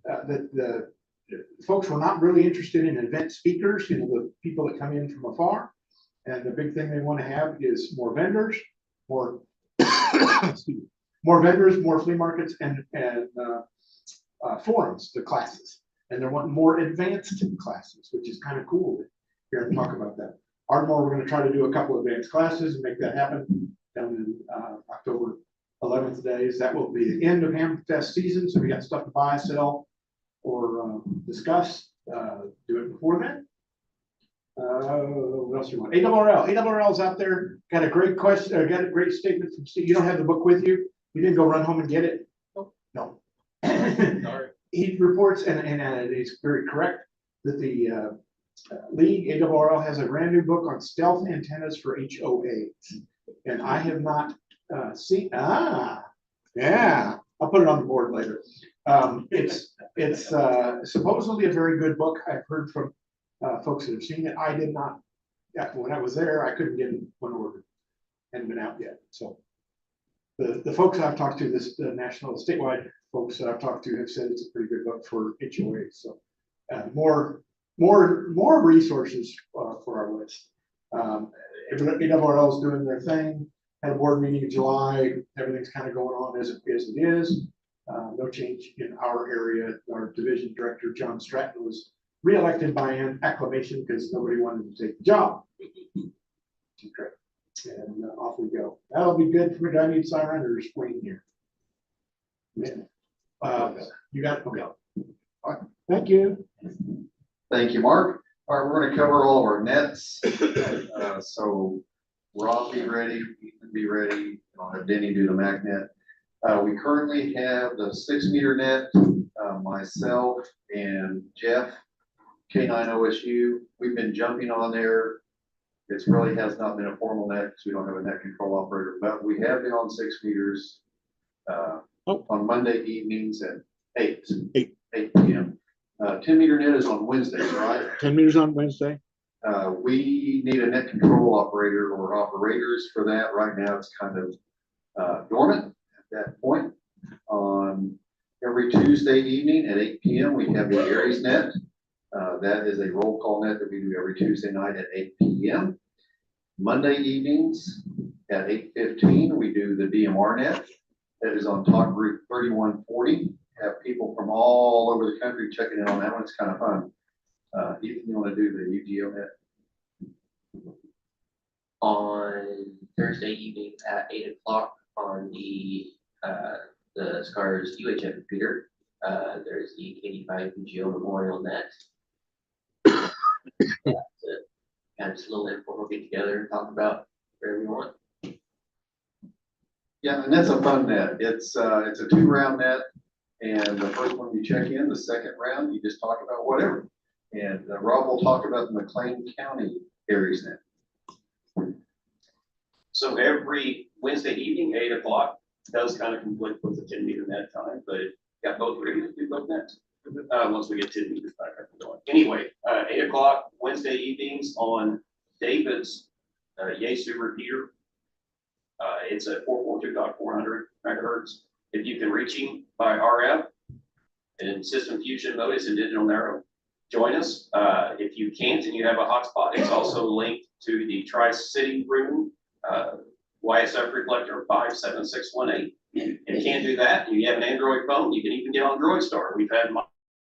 that the folks were not really interested in event speakers, you know, the people that come in from afar. And the big thing they want to have is more vendors, more vendors, more flea markets, and forums, the classes. And they're wanting more advanced classes, which is kind of cool. Here and talk about that. Ardmore, we're going to try to do a couple of advanced classes and make that happen down in October 11th days. That will be the end of Hamfest season. So we got stuff to buy, sell, or discuss. Do it before then. What else do you want? ARRL's out there. Got a great question. Got a great statement from Steve. You don't have the book with you. You didn't go run home and get it. No. Sorry. He reports, and it's very correct, that the League ARRL has a brand new book on stealth antennas for HOA, and I have not seen. Yeah, I'll put it on the board later. It's supposedly a very good book. I've heard from folks that have seen it. I did not. When I was there, I couldn't get one ordered. Hadn't been out yet. So the folks I've talked to, the national, statewide folks that I've talked to, have said it's a pretty good book for HOA. So more resources for our list. ARRL is doing their thing. Had a board meeting in July. Everything's kind of going on as it is. No change in our area. Our division director, John Stratton, was reelected by an acclamation because nobody wanted to take the job. Okay. And off we go. That'll be good for me. I need siren or screen here. You got it. Okay. All right. Thank you. Thank you, Mark. All right, we're going to cover all of our nets. So Rob, be ready. Ethan, be ready. I'll have Denny do the MAC net. We currently have the 6-meter net. Myself and Jeff, K9 OSU. We've been jumping on there. It really has not been a formal net because we don't have a net control operator, but we have been on 6 meters on Monday evenings at 8 p.m. 10-meter net is on Wednesdays, right? 10 meters on Wednesday. We need a net control operator or operators for that. Right now, it's kind of dormant at that point. On every Tuesday evening at 8 p.m., we have the Aries net. That is a roll call net that we do every Tuesday night at 8 p.m. Monday evenings at 8:15, we do the DMR net. That is on Talk Group 3140. Have people from all over the country checking in on that one. It's kind of fun. Ethan, you want to do the UGO net? On Thursday evening at 8 o'clock on the SCAR's UHF computer, there's the K5 UGO Memorial Net. Kind of just a little informal get together and talk about whatever you want. Yeah, and that's a fun net. It's a 2-round net. And the first one you check in, the second round, you just talk about whatever. And Rob will talk about the McLean County areas now. So every Wednesday evening, 8 o'clock, does kind of conflict with the 10 meter net time, but got both ready to do both nets. Once we get 10 meters back up and going. Anyway, 8 o'clock Wednesday evenings on David's Yaesu repeater. It's at 442.400 megahertz. If you can reach him by RF and system fusion mode, it's in digital narrow. Join us. If you can't and you have a hotspot, it's also linked to the Tri-City room, YSF reflector 57618. And if you can't do that, and you have an Android phone, you can even get on DroidStar. We've had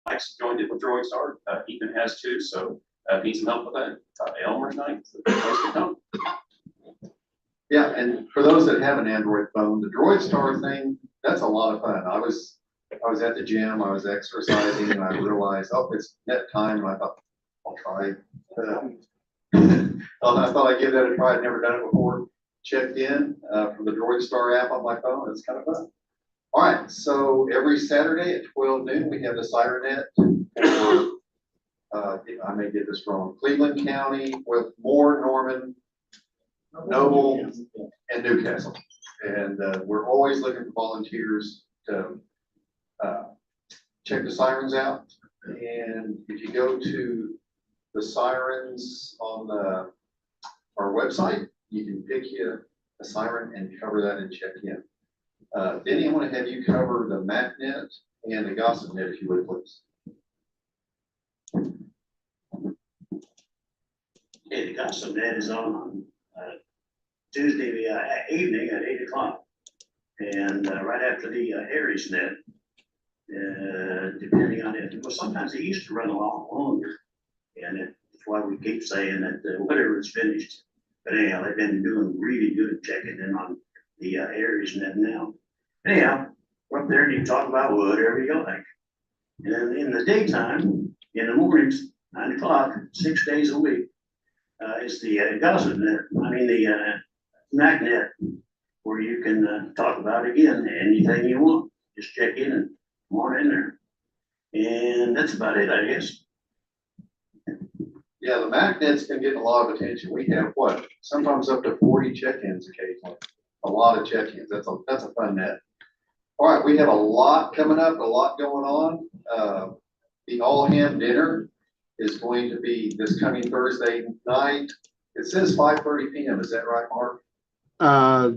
Mike's joined it with DroidStar. Ethan has too, so need some help with that. Elmer's night, so place to come. Yeah, and for those that have an Android phone, the DroidStar thing, that's a lot of fun. I was at the gym, I was exercising, and I realized, oh, it's net time, and I thought, I'll try. I thought I'd give that a try. I'd never done it before. Checked in from the DroidStar app on my phone. It's kind of fun. All right, so every Saturday at 12 noon, we have the SirenNet for, I may get this wrong, Cleveland County with Moore, Norman, Noble, and Newcastle. And we're always looking for volunteers to check the sirens out. And if you go to the sirens on our website, you can pick you a siren and cover that and check in. Denny, I want to have you cover the MacNet and the GossipNet, if you would, please. Okay, the GossipNet is on Tuesday evening at 8 o'clock. And right after the AriesNet, depending on it, well, sometimes they used to run a lot longer. And that's why we keep saying that whatever is finished. But anyhow, they've been doing really good checking in on the AriesNet now. Anyhow, we're up there and you talk about whatever you like. And in the daytime, in the mornings, 9 o'clock, 6 days a week, it's the GossipNet, the MacNet, where you can talk about, again, anything you want. Just check in and come on in there. And that's about it, I guess. Yeah, the MacNet's been getting a lot of attention. We have what, sometimes up to 40 check-ins occasionally. A lot of check-ins. That's a fun net. All right, we have a lot coming up, a lot going on. The all-ham dinner is going to be this coming Thursday night. It says 5:30 p.m. Is that right, Mark? I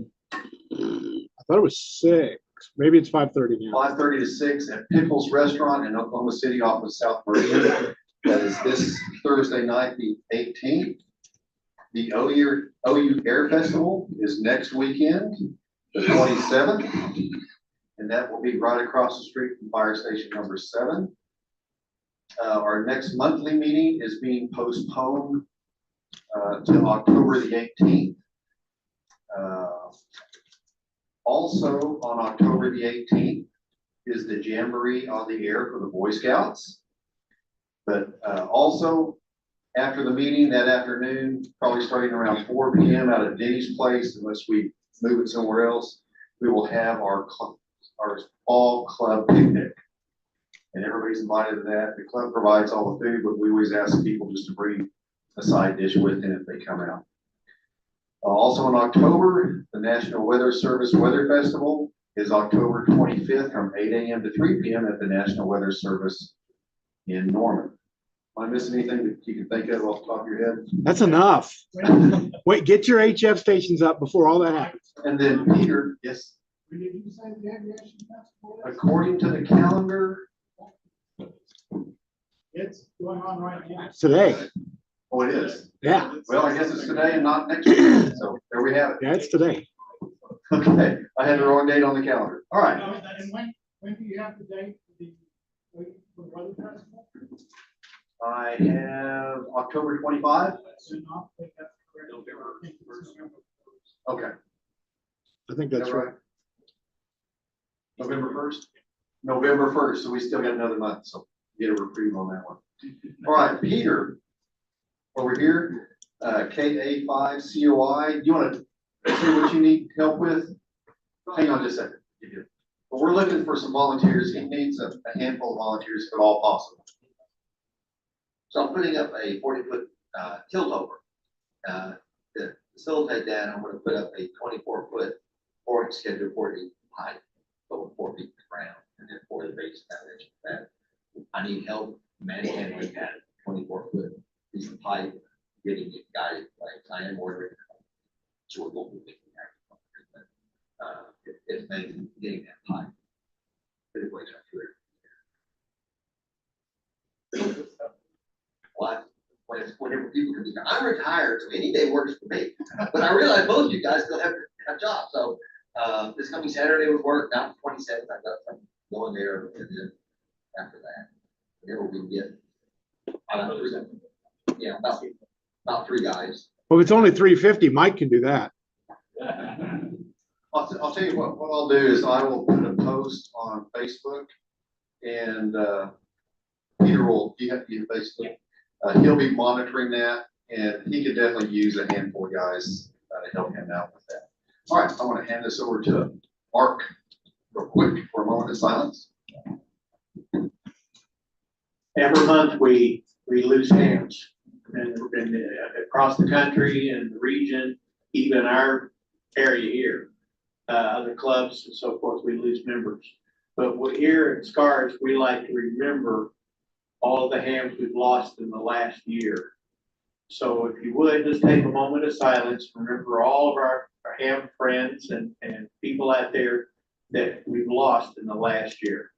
thought it was 6. Maybe it's 5:30 now. 5:30 to 6 at Pickles Restaurant in Oklahoma City off of South Meridian. That is this Thursday night, the 18th. The OU Air Festival is next weekend, the 27th. And that will be right across the street from Fire Station number 7. Our next monthly meeting is being postponed to October the 18th. Also on October the 18th is the Jamboree on the Air for the Boy Scouts. But also after the meeting that afternoon, probably starting around 4 p.m. out at Denny's place, unless we move it somewhere else, we will have our fall club picnic. And everybody's invited to that. The club provides all the food, but we always ask people just to bring a side dish with them if they come out. Also in October, the National Weather Service Weather Festival is October 25th from 8 a.m. to 3 p.m. at the National Weather Service in Norman. Am I missing anything that you can think of off the top of your head? That's enough. Wait, get your HF stations up before all that happens. And then Peter, yes. According to the calendar, It's going on right now. It's today. Oh, it is? Yeah. Well, I guess it's today and not next week. So there we have it. Yeah, it's today. Okay, I had the wrong date on the calendar. All right. And when do you have the date for the weather festival? I have October 25. Okay. I think that's right. November 1st? November 1st, so we still got another month, so get a reprieve on that one. All right, Peter, over here, KA5COI, you want to say what you need help with? Hang on just a second. But we're looking for some volunteers. He needs a handful of volunteers if at all possible. So I'm putting up a 40-foot tilt over. To facilitate that, I'm gonna put up a 24-foot board schedule for the height, over 4 feet to the ground, and then for the base foundation. That I need help manhandling that 24-foot piece of pipe, getting it guided by Kleine mortar. So we're going to be it's maybe getting that pipe. But it weighs right to it. What? Whenever people can be, I'm retired, so any day works for me. But I realize most of you guys still have jobs. So this coming Saturday would work. Now 27th, I've got something going there, and then after that, whenever we can get about 3 guys. Well, if it's only 350, Mike can do that. I'll tell you what I'll do is I will put a post on Facebook, and Peter will, you have Facebook. He'll be monitoring that, and he could definitely use a handful of guys to help him out with that. All right, I want to hand this over to Mark real quick for a moment of silence. Every month we lose hams, and across the country and the region, even our area here, other clubs and so forth, we lose members. But here at Scars, we like to remember all of the hams we've lost in the last year. So if you would, just take a moment of silence, remember all of our ham friends and people out there that we've lost in the last year.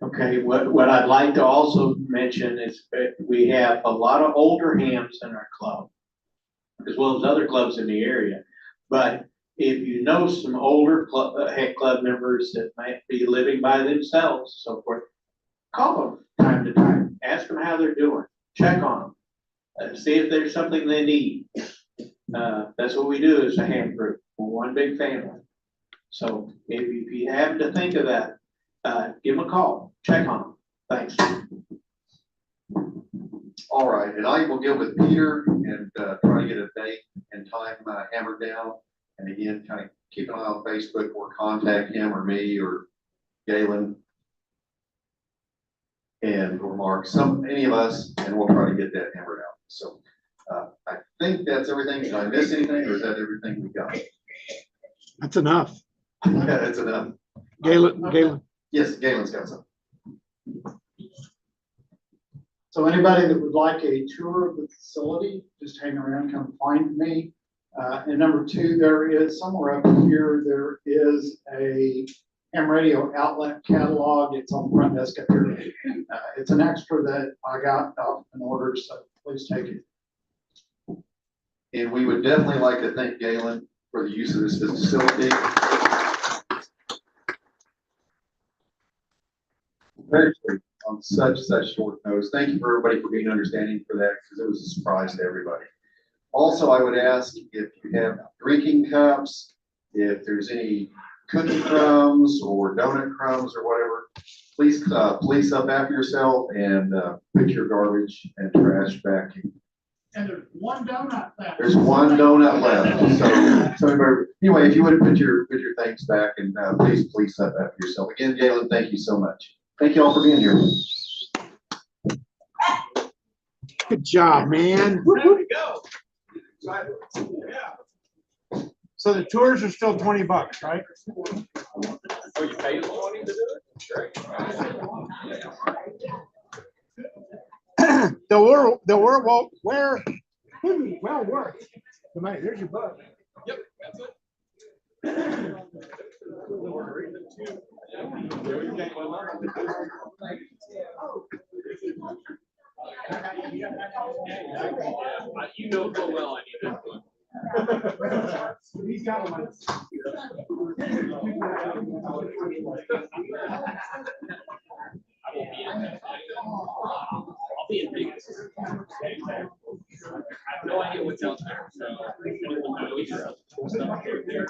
Okay, what I'd like to also mention is that we have a lot of older hams in our club, as well as other clubs in the area. But if you know some older club members that might be living by themselves, so forth, call them time to time, ask them how they're doing, check on them, see if there's something they need. That's what we do as a ham group. We're one big family. So if you happen to think of that, give them a call, check on them. Thanks. All right, and I will get with Peter and try to get a date and time hammered down. And again, kind of keep an eye on Facebook or contact him or me or Galen and or Mark, any of us, and we'll try to get that hammered out. So I think that's everything. Did I miss anything, or is that everything we got? That's enough. Yeah, that's enough. Galen. Yes, Galen's got some. So anybody that would like a tour of the facility, just hang around, come find me. And number 2, there is somewhere up here, there is a ham radio outlet catalog. It's on the front desk up here. It's an extra that I got in order, so please take it. And we would definitely like to thank Galen for the use of this facility. On such short notice. Thank you for everybody for being understanding for that, because it was a surprise to everybody. Also, I would ask if you have drinking cups, if there's any cookie crumbs or donut crumbs or whatever, please police up after yourself and put your garbage and trash back. And there's one donut left. There's one donut left. So anyway, if you would put your things back and please police up after yourself. Again, Galen, thank you so much. Thank you all for being here. Good job, man. There we go. Yeah. So the tours are still $20, right? Oh, you paid the money to do it? Sure. They'll well worth the money. There's your book. Yep, that's it. You know so well I need that book. He's got one. I'll be in Vegas. I have no idea what's out there, so if anyone knows stuff there.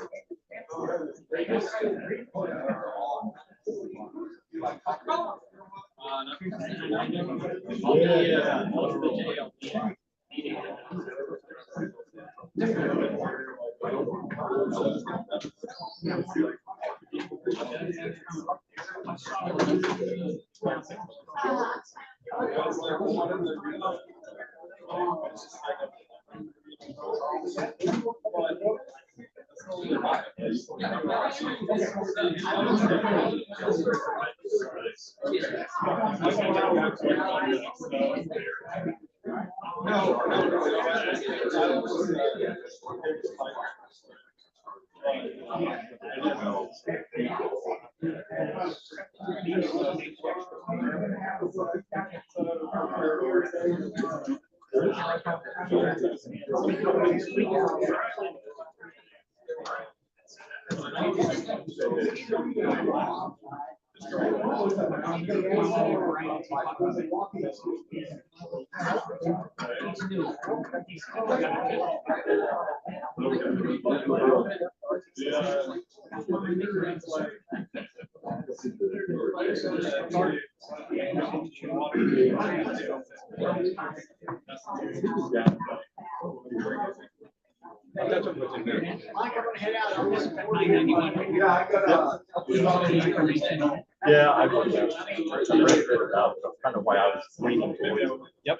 Yeah, I've looked at it. I read it about, that's kind of why I was leaning towards. Yep.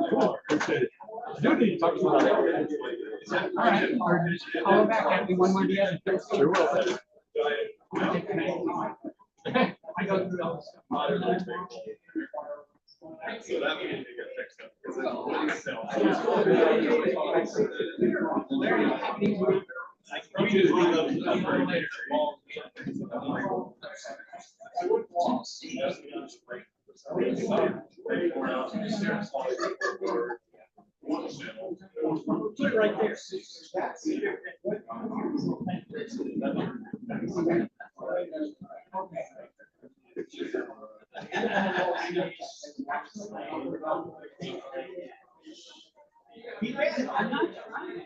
Cool. Appreciate it. You need to talk to me about it. All right, or just call back, have me one more day. Sure will. I go through all this stuff. So that we need to get fixed up. Put it right there. I'm not trying.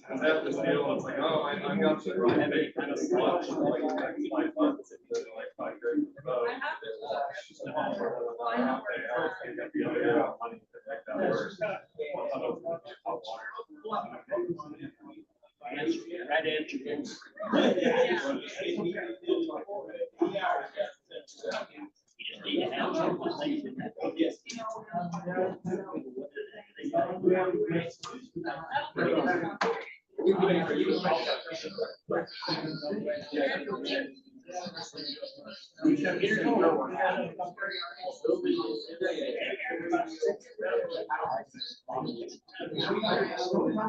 That was the deal. It's like, oh, I got to have any kind of sludge, like 5 months. Right answer.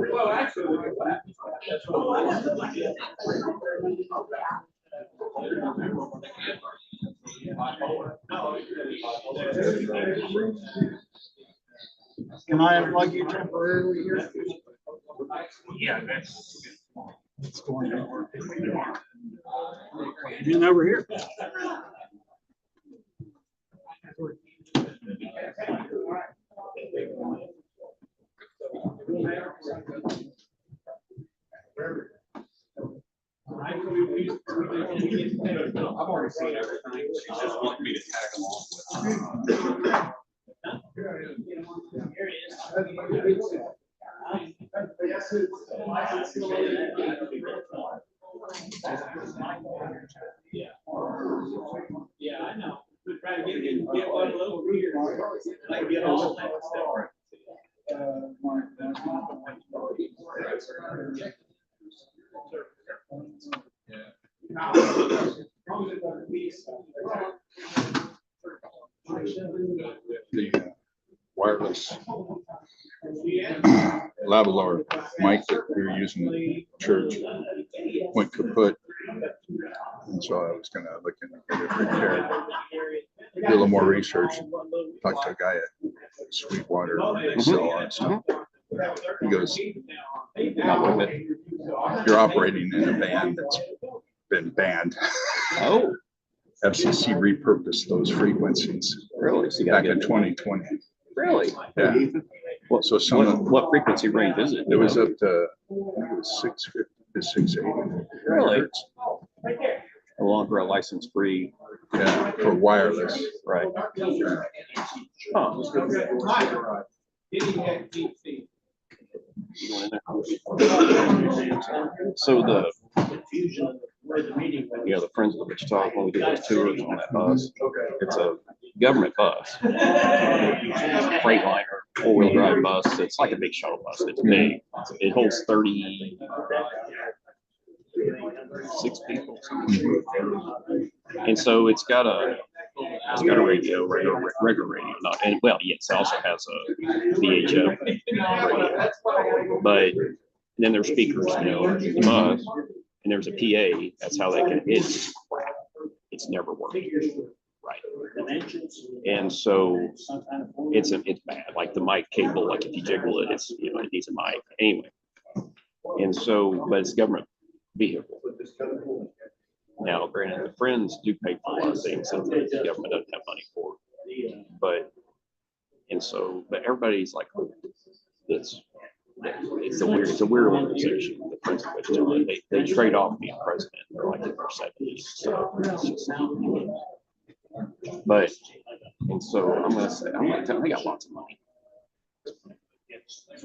Well, actually, Can I unplug you temporarily here? Yeah, that's. What's going on? Getting over here. I've already seen everything. She's just wanting me to tag along. yeah, I know. We're trying to get one little reader. Like get all that stuff. The wireless lavalier mic that we were using in the church went kaput. And so I was gonna look into get it repaired. Do a little more research. Talk to a guy at Sweetwater, they sell all that stuff. He goes, not with it. You're operating in a band that's been banned. Oh. FCC repurposed those frequencies. Really? So back in 2020. Really? Yeah. What, so some what frequency range is it? It was up to, I think it was 650 to 680. Really? No longer a license free. Yeah, for wireless. Right. Huh. So the the Friends of the Wichita, when we do those tours on that bus, it's a government bus, Freightliner, four-wheel drive bus. It's like a big shuttle bus. It's big. It holds 36 people. And so it's got a radio, regular radio, not, and well, yes, it also has a VHF radio, but then there's speakers, in the bus, and there's a PA. That's how they can. It's crap. It's never worked right. And so it's bad. Like the mic cable, like if you jiggle it, it's it needs a mic anyway. And so, but it's a government vehicle. Now, granted, the Friends do pay for a lot of things that the government doesn't have money for. But everybody's like, oh, it's a weird organization. The Friends of Wichita, they trade off being president. They're like in their 70s. So it's just, but and so I'm gonna tell them they got lots of money.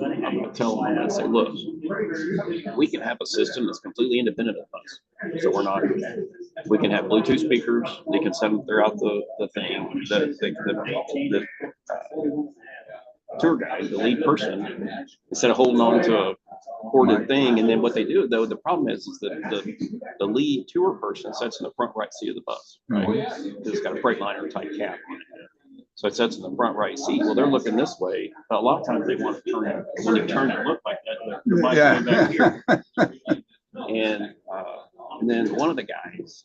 I'm going to tell them, I'm going to say, look, we can have a system that's completely independent of us. So we can have Bluetooth speakers. They can set them throughout the thing. The tour guide, the lead person, instead of holding on to a corded thing. And then what they do, though, the problem is that the lead tour person sits in the front right seat of the bus, right? It's got a Freightliner type cap on it. So it sits in the front right seat. Well, they're looking this way, but a lot of times they want to turn it. When you turn it, look like that. Your mic's going back here. And then one of the guys,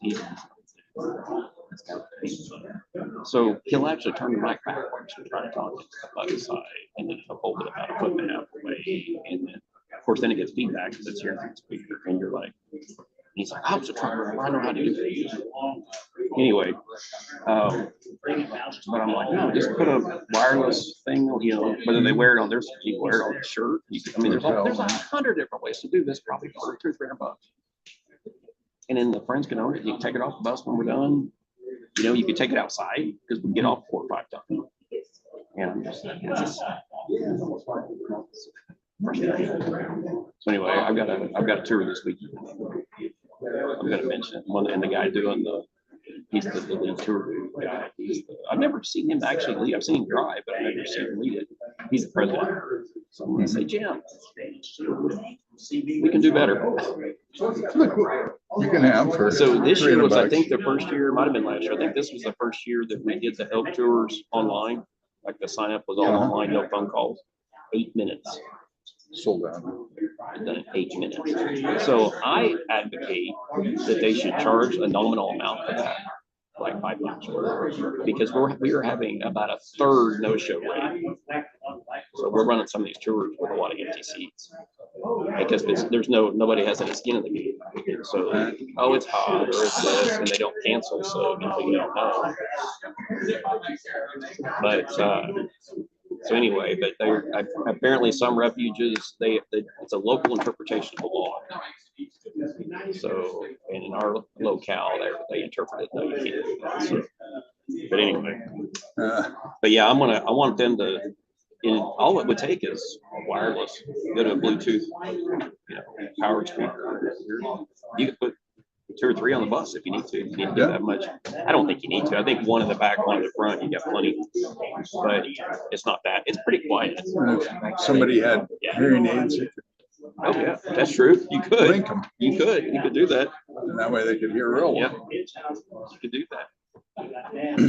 so he'll actually turn the mic backwards and try to talk about his side, and then he'll hold it about a foot and a half away, and then of course then it gets feedback because it's hearing from the speaker, and you're like, he's like, I was a trucker, I know how to do it. Anyway, but I'm like, no, just put a wireless thing, whether they wear it on their, you can wear it on a shirt. There's 100 different ways to do this, probably for $200-300. And then the Friends can own it. You can take it off the bus when we're done. You can take it outside because we can get off 4 or 5 times. And I'm just frustrating. So anyway, I've got a tour this week. I'm going to mention one, and the guy doing he's the lead tour guy. I've never seen him actually lead. I've seen him drive, but I've never seen him lead it. He's the president. So I'm going to say, Jim, we can do better. You can have for. So this year was, I $300. think, the first year, might have been last year. I think this was the first year that we did the elk tours online. Like the sign up was all online, no phone calls, 8 minutes. Sold out. Done in 8 minutes. So I advocate that they should charge a nominal amount for that, like $5, because we are having about a third no-show rate. So we're running some of these tours with a lot of empty seats because nobody has any skin in the game. So it's hot or it's this, and they don't cancel, so you don't know. But so anyway, but apparently some refuges, it's a local interpretation of the law. So, and in our locale, they interpret it, no, you can't do that. So, but anyway, but yeah, I want them to, and all it would take is wireless, go to a Bluetooth, powered speaker. You could put 2 or 3 on the bus if you need to. You need to do that much. I don't think you need to. I think one in the back, one in the front, you got plenty. But it's not that. It's pretty quiet. If somebody had hearing aids, Oh yeah, that's true. You could. link them. You could do that. And that way they could hear real Yeah, well. you could do that.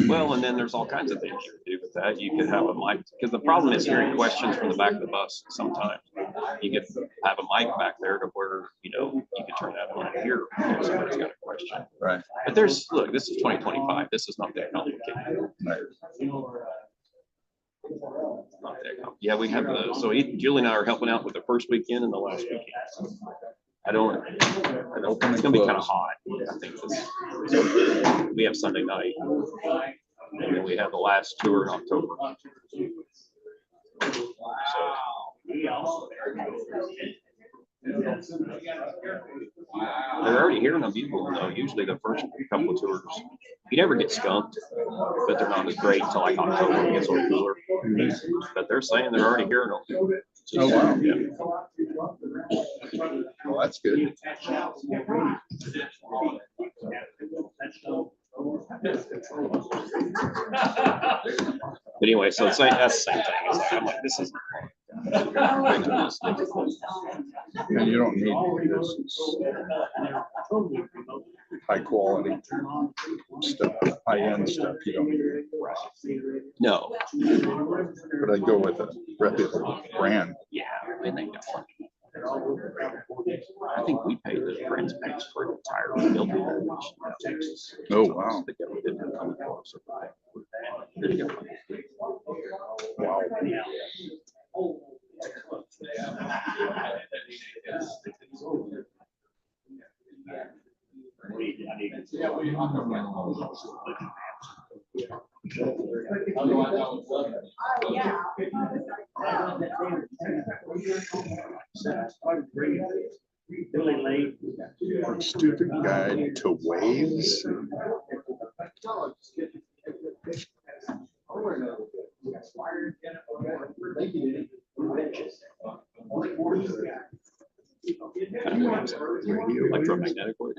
Well, and then there's all kinds of things you could do with that. You could have a mic, because the problem is hearing questions from the back of the bus sometimes. You could have a mic back there to where, you can turn that on and hear if somebody's got a question. Right. But this is 2025. This is not that complicated. Right. Not that complicated. Yeah, we have Julie and I are helping out with the first weekend and the last weekend. I don't it's gonna be kind of hot. I think we have Sunday night. And then we have the last tour in October. They're already hearing them beautiful though. Usually the first couple of tours, you never get skunked, but they're not as great until like October when it gets a little cooler. But they're saying they're already hearing them. Oh, wow. Yeah. Well, that's good. But anyway, so that's the same thing. It's like, I'm like, this is. And you don't need this. High quality stuff, high end stuff. You don't need it. No. But I go with a reputable brand. Yeah, I think that's funny. I think we paid the Friends Banks for an entire building in Texas. Oh, wow. Wow. Stupid guide to waves. Electromagnetic wave.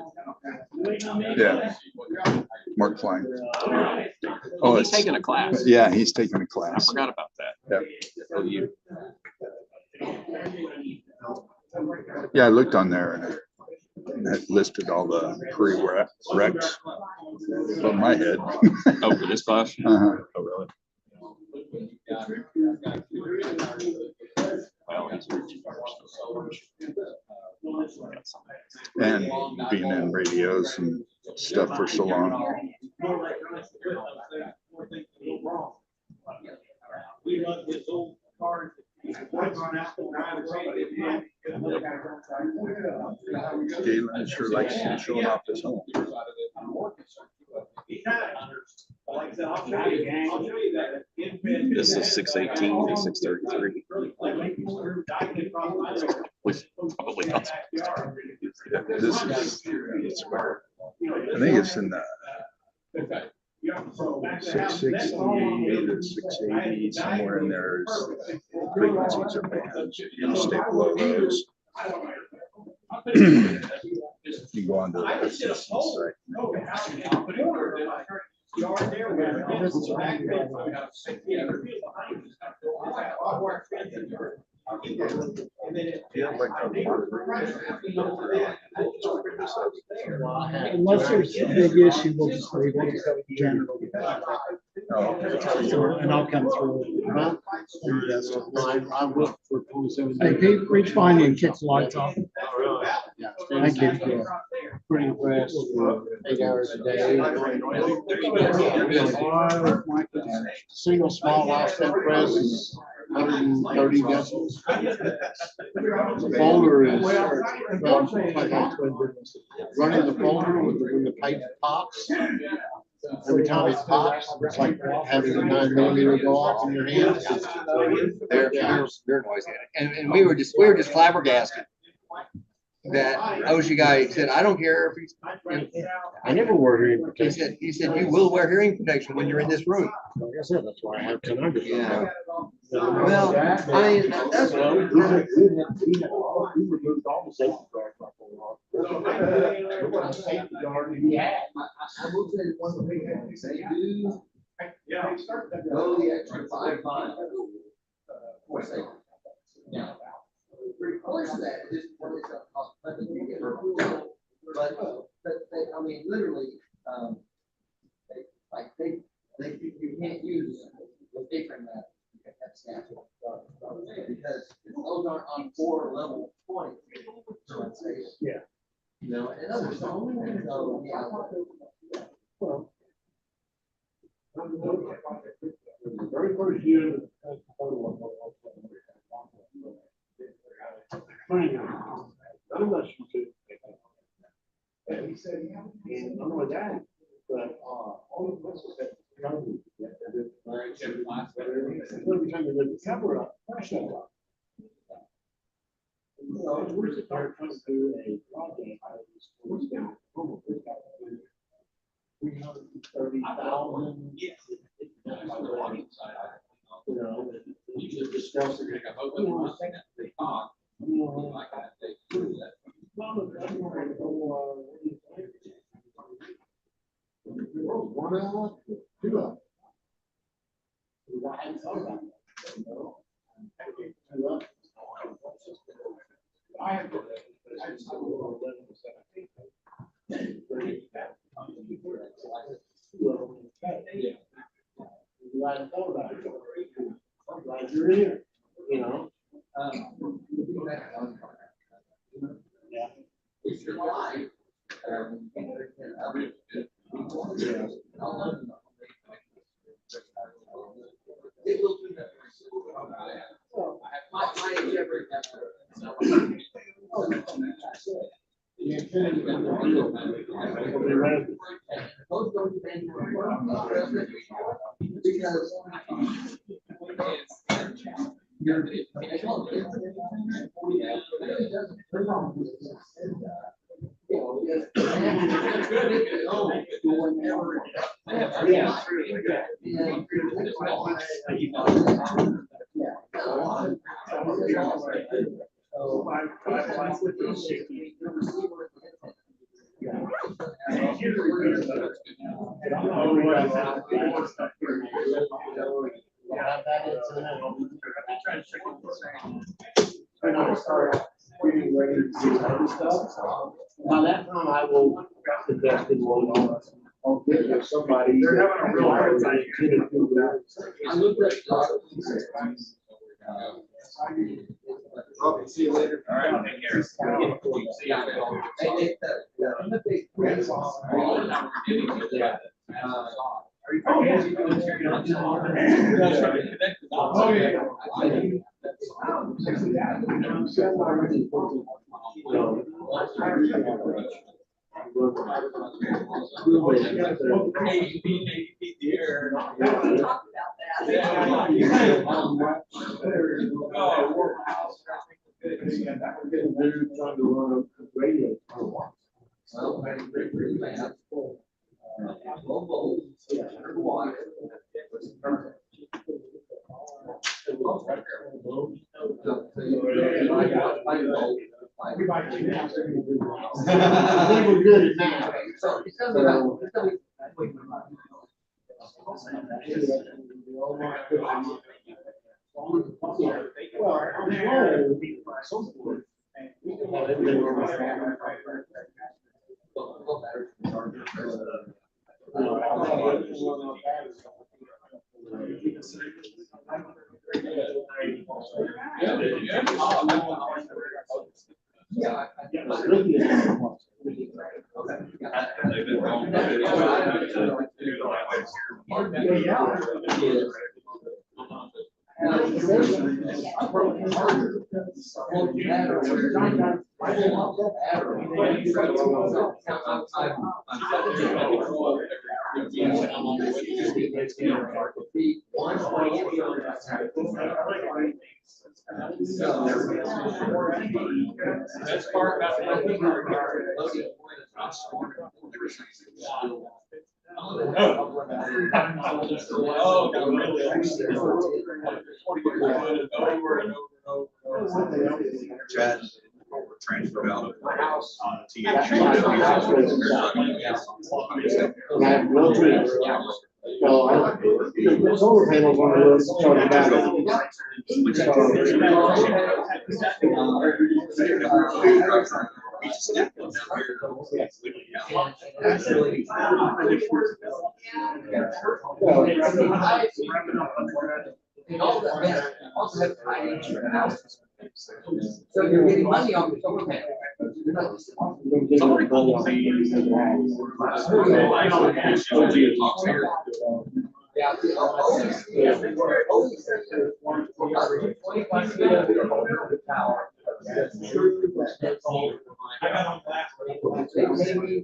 Yeah. Mark Kleine. Oh, he's taking a class. Yeah, he's taking a I class. forgot about that. Yep. Yeah, I looked on there and it listed all the prereqs from my head. Oh, for this class? Uh-huh. Oh, really? Well, he's reaching And being in radios and stuff for so long. Galen sure likes showing off his home. This is 618 to 633. Was probably not. This is, it's where, I think it's in the 660 to 680, somewhere in there is frequencies or bands. You stay below those. You go on to the assistance site. And then Unless there's a big issue, we'll just leave it general. And I'll come through. Huh? I work for 27. Hey, Pete, reach behind you and kick the lights off. Yeah, thank you. Pretty impressed for 8 hours a day. Single small offset press is 130 decibels. The folder is, running the folder when the pipe pops. Every time it pops, it's like having a 9mm go off in your hands. They're noisy. And we were just flabbergasted that Oshie guy said, I don't care if he's. I never wear hearing protection. He said, you will wear hearing protection when you're in this room. Like I said, that's why I have 10 under. Yeah. Well, I mean, that's. We removed all the safety guards. Safety guard he had. I will say one of the big things they do. Yeah. Go the extra 5 miles. For safety. Yeah. Replace that, just what it's up cost. But they, I mean, literally, you can't use the different that's natural. Because those aren't on 4 level points. Yeah. You know, and others don't. And so, yeah. Well, the very first year. And he said, yeah, and not only that, but all the places that every time they lift the cover up, crash that up. We're just trying to do a project. 330,000. You know, you just discuss it. One hour, 2 hours. I hadn't thought about that. I have to. I hadn't thought about it. I'm glad you're here, you know. Yeah. It's your life. By that time, I will invest in one. I'll get you somebody. They're having a real hard time. I looked at. See you later. All right, take care. They were good at that. That's part about Chad, transfer out of my house on The solar panels on the roof charge batteries. So you're getting money on the solar panel. Somebody called Yeah.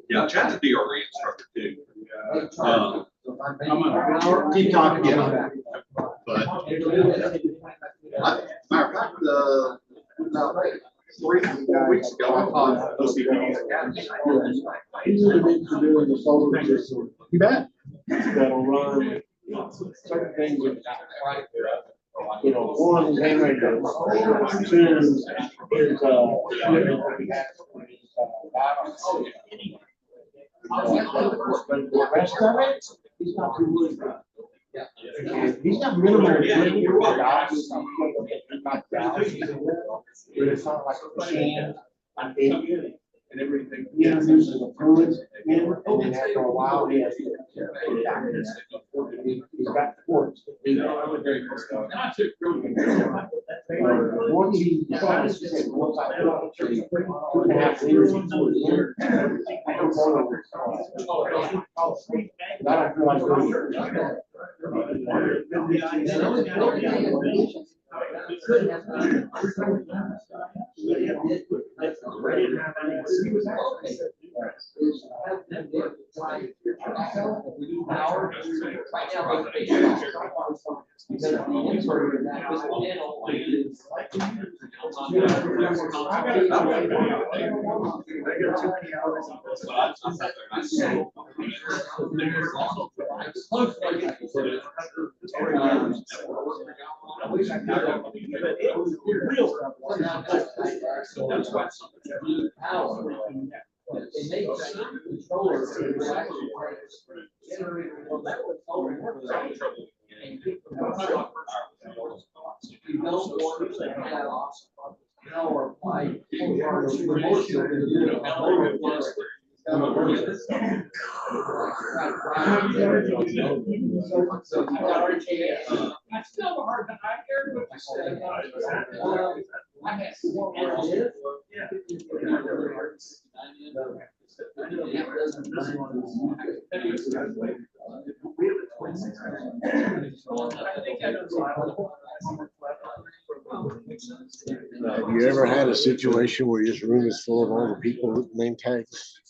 Yeah, Chad's a DRE instructor too. Keep talking, yeah. But matter of fact, 3 weeks ago, I taught OCPD's academy. These are the things to do in the solar system. You bet. That'll run certain things with, one, hand radios. 2 is, the rest of it, he's not too worried about. He's got minimal equipment for guys. But it's not like a machine. And everything. He introduces the fluids in, and then after a while, he has to. He's got ports. Once he decides to say, once I put up 2.5 liters into the air, I don't know. I don't feel like doing Have you ever had a situation where this room is full of all the people with name tags?